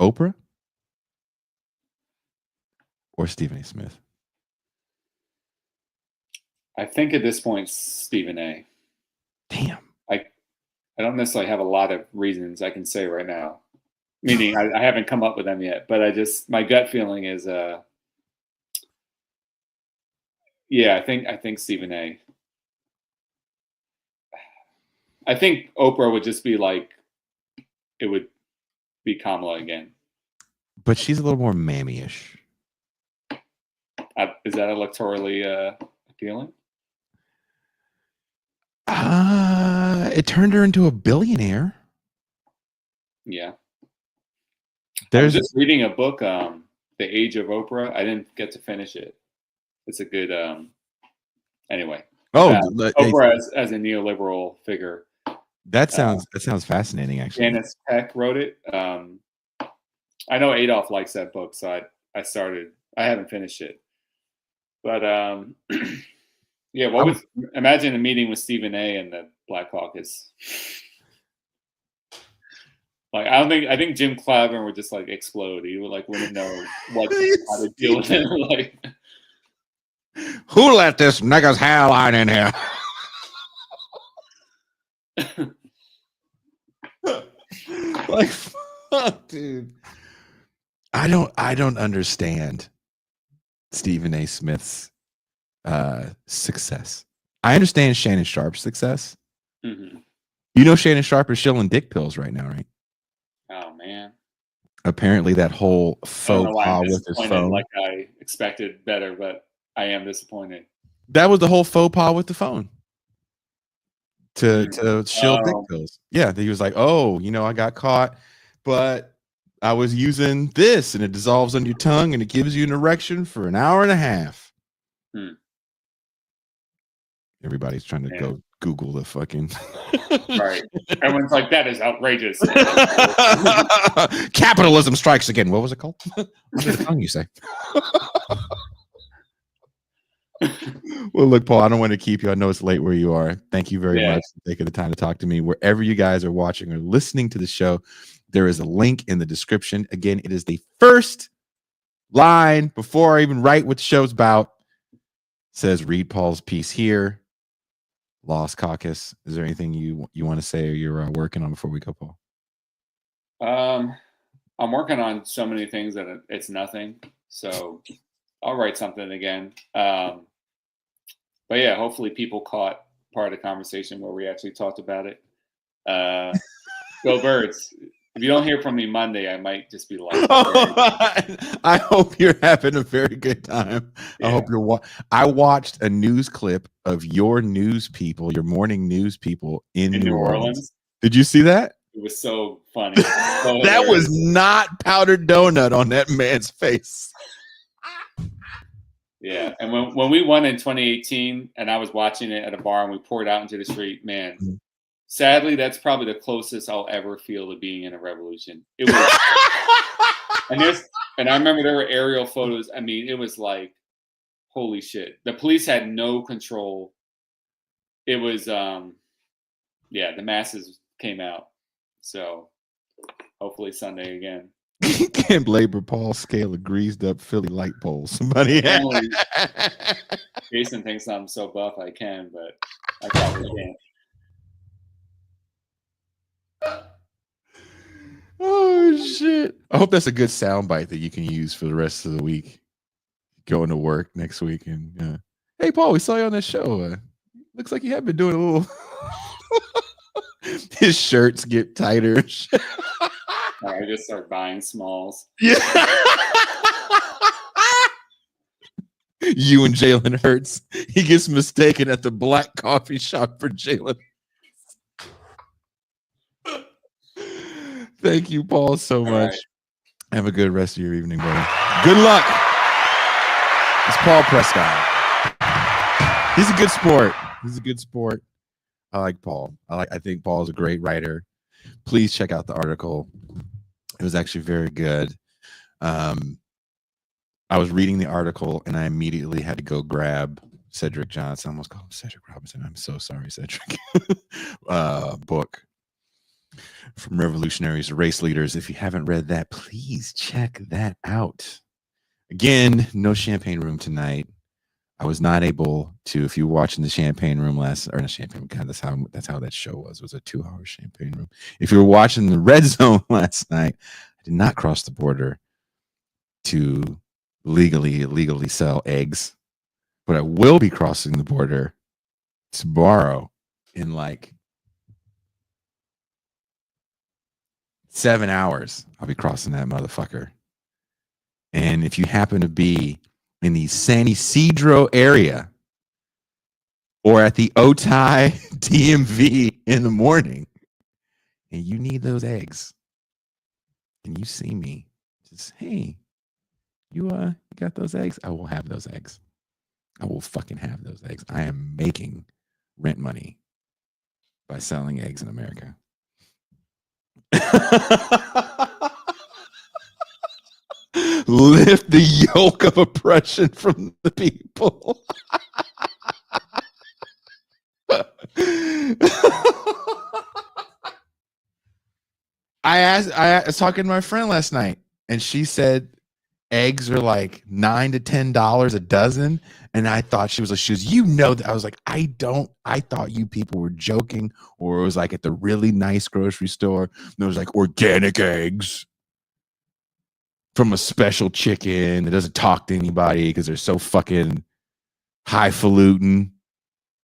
Oprah or Stephen A. Smith? I think at this point, Stephen A. Damn. I don't necessarily have a lot of reasons I can say right now. Meaning I haven't come up with them yet, but my gut feeling is I think Stephen A. I think Oprah would just be like, it would be Kamala again. But she's a little more mammy-ish. Is that electorally appealing? It turned her into a billionaire. Yeah. I was just reading a book, The Age of Oprah. I didn't get to finish it. It's a good anyway. Oprah as a neoliberal figure. That sounds fascinating, actually. Janice Peck wrote it. I know Adolf likes that book, so I haven't finished it. But Yeah, imagine a meeting with Stephen A. and the Black Caucus. Like, I think Jim Clyburn would just like explode. He would like wouldn't know how to deal with it. Like, who let this nigga's hairline in here? Like, fuck, dude. I don't understand Stephen A. Smith's success. I understand Shannon Sharp's success. mm-hmm. You know Shannon Sharp is shilling dick pills right now, right? Oh man. Apparently that whole faux pas with his phone. Like I expected better, but I am disappointed. That was the whole faux pas with the phone. To shill dick pills. Yeah, he was like, oh, I got caught, but I was using this and it dissolves on your tongue and it gives you an erection for an hour and a half. Everybody's trying to go Google the fucking right. Everyone's like, that is outrageous. Capitalism strikes again. What was it called? Under the tongue, you say? Well, look, Paul, I don't want to keep you. I know it's late where you are. Thank you very much for taking the time to talk to me. Wherever you guys are watching or listening to the show, there is a link in the description. Again, it is the first line before I even write what the show's about. It says, read Paul's piece here. Lost Caucus. Is there anything you want to say or you're working on before we go, Paul? I'm working on so many things that it's nothing. So I'll write something again. But yeah, hopefully people caught part of the conversation where we actually talked about it. Go Birds. If you don't hear from me Monday, I might just be like, I hope you're having a very good time. Yeah. I hope I watched a news clip of your news people, your morning news people in New Orleans. Did you see that? It was so funny. That was not powdered donut on that man's face. Yeah. And when we won in 2018 and I was watching it at a bar and we poured out into the street, man, sadly, that's probably the closest I'll ever feel to being in a revolution. It was, and I remember there were aerial photos. I mean, it was like, holy shit. The police had no control. It was, the masses came out. So hopefully Sunday again. Can't labor Paul scale a greased up Philly light pole. Somebody. Jason thinks I'm so buff I can, but I probably can't. Oh shit! I hope that's a good soundbite that you can use for the rest of the week. Going to work next week and hey Paul, we saw you on that show. Looks like you have been doing a little. His shirts get tighter. I just start buying smalls. Yeah. You and Jalen Hurts. He gets mistaken at the black coffee shop for Jalen. Thank you, Paul, so much. Right. Have a good rest of your evening, buddy. Good luck. It's Paul Prescott. He's a good sport. I like Paul. I think Paul is a great writer. Please check out the article. It was actually very good. I was reading the article and I immediately had to go grab Cedric Johnson. I almost called him Cedric Robinson. I'm so sorry, Cedric. Book from Revolutionaries to Race Leaders. If you haven't read that, please check that out. Again, no champagne room tonight. I was not able to. If you were watching the Champagne Room that's how that show was. It was a 2-hour Champagne Room. If you were watching the Red Zone last night, I did not cross the border to illegally sell eggs, but I will be crossing the border tomorrow in like 7 hours. I'll be crossing that motherfucker. And if you happen to be in the San Ysidro area or at the Otay DMV in the morning and you need those eggs and you see me, just, hey, you got those eggs? I will have those eggs. I will fucking have those eggs. I am making rent money by selling eggs in America. Lift the yoke of oppression from the people. I was talking to my friend last night, and she said eggs are like $9 to $10 a dozen. And I thought she was you know, that I was like, I thought you people were joking, or it was like at the really nice grocery store. And there was like organic eggs from a special chicken that doesn't talk to anybody because they're so fucking highfalutin.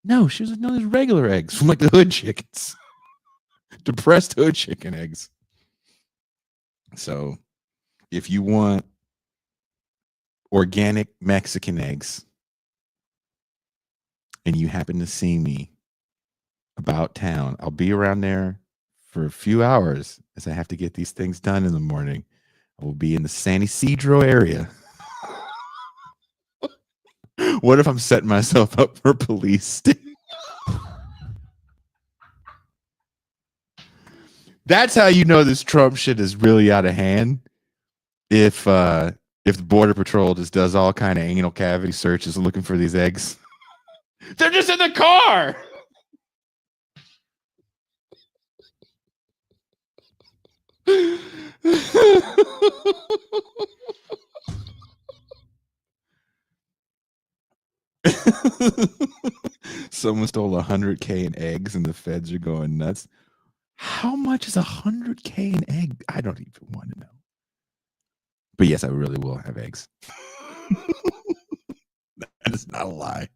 No, she was like, no, there's regular eggs from like the hood chickens, depressed hood chicken eggs. So if you want organic Mexican eggs and you happen to see me about town, I'll be around there for a few hours as I have to get these things done in the morning. I will be in the San Isidro area. What if I'm setting myself up for police sting? That's how you know this Trump shit is really out of hand. If the Border Patrol just does all kind of anal cavity searches looking for these eggs. They're just in the car. Someone stole $100K in eggs and the feds are going nuts. How much is $100K an egg? I don't even want to know. But yes, I really will have eggs. That is not a lie.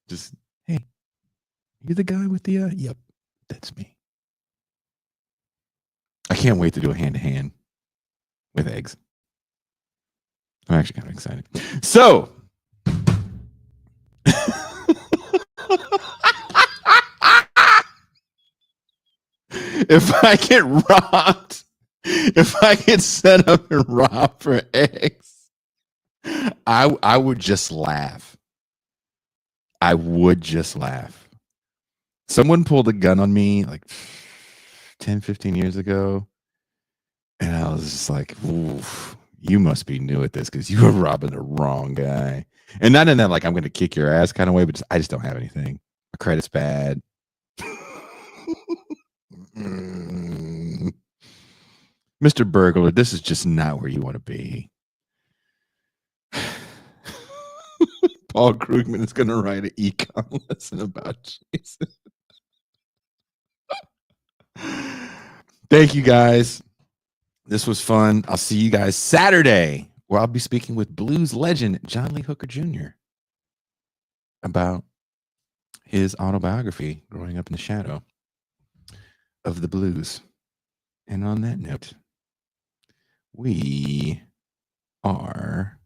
Just, hey, you're the guy with the, yep, that's me. I can't wait to do a hand-to-hand with eggs. I'm actually kind of excited. So, if I get robbed, if I get set up and robbed for eggs, I would just laugh. I would just laugh. Someone pulled a gun on me like 10, 15 years ago. And I was just like, oof, you must be new at this because you were robbing the wrong guy. And not in that, like, I'm going to kick your ass kind of way, but I just don't have anything. My credit's bad. Mr. Burglar, this is just not where you want to be. Paul Krugman is going to write an econ lesson about Jason. Thank you, guys. This was fun. I'll see you guys Saturday, where I'll be speaking with blues legend John Lee Hooker Jr. about his autobiography, Growing Up in the Shadow of the Blues. And on that note, we are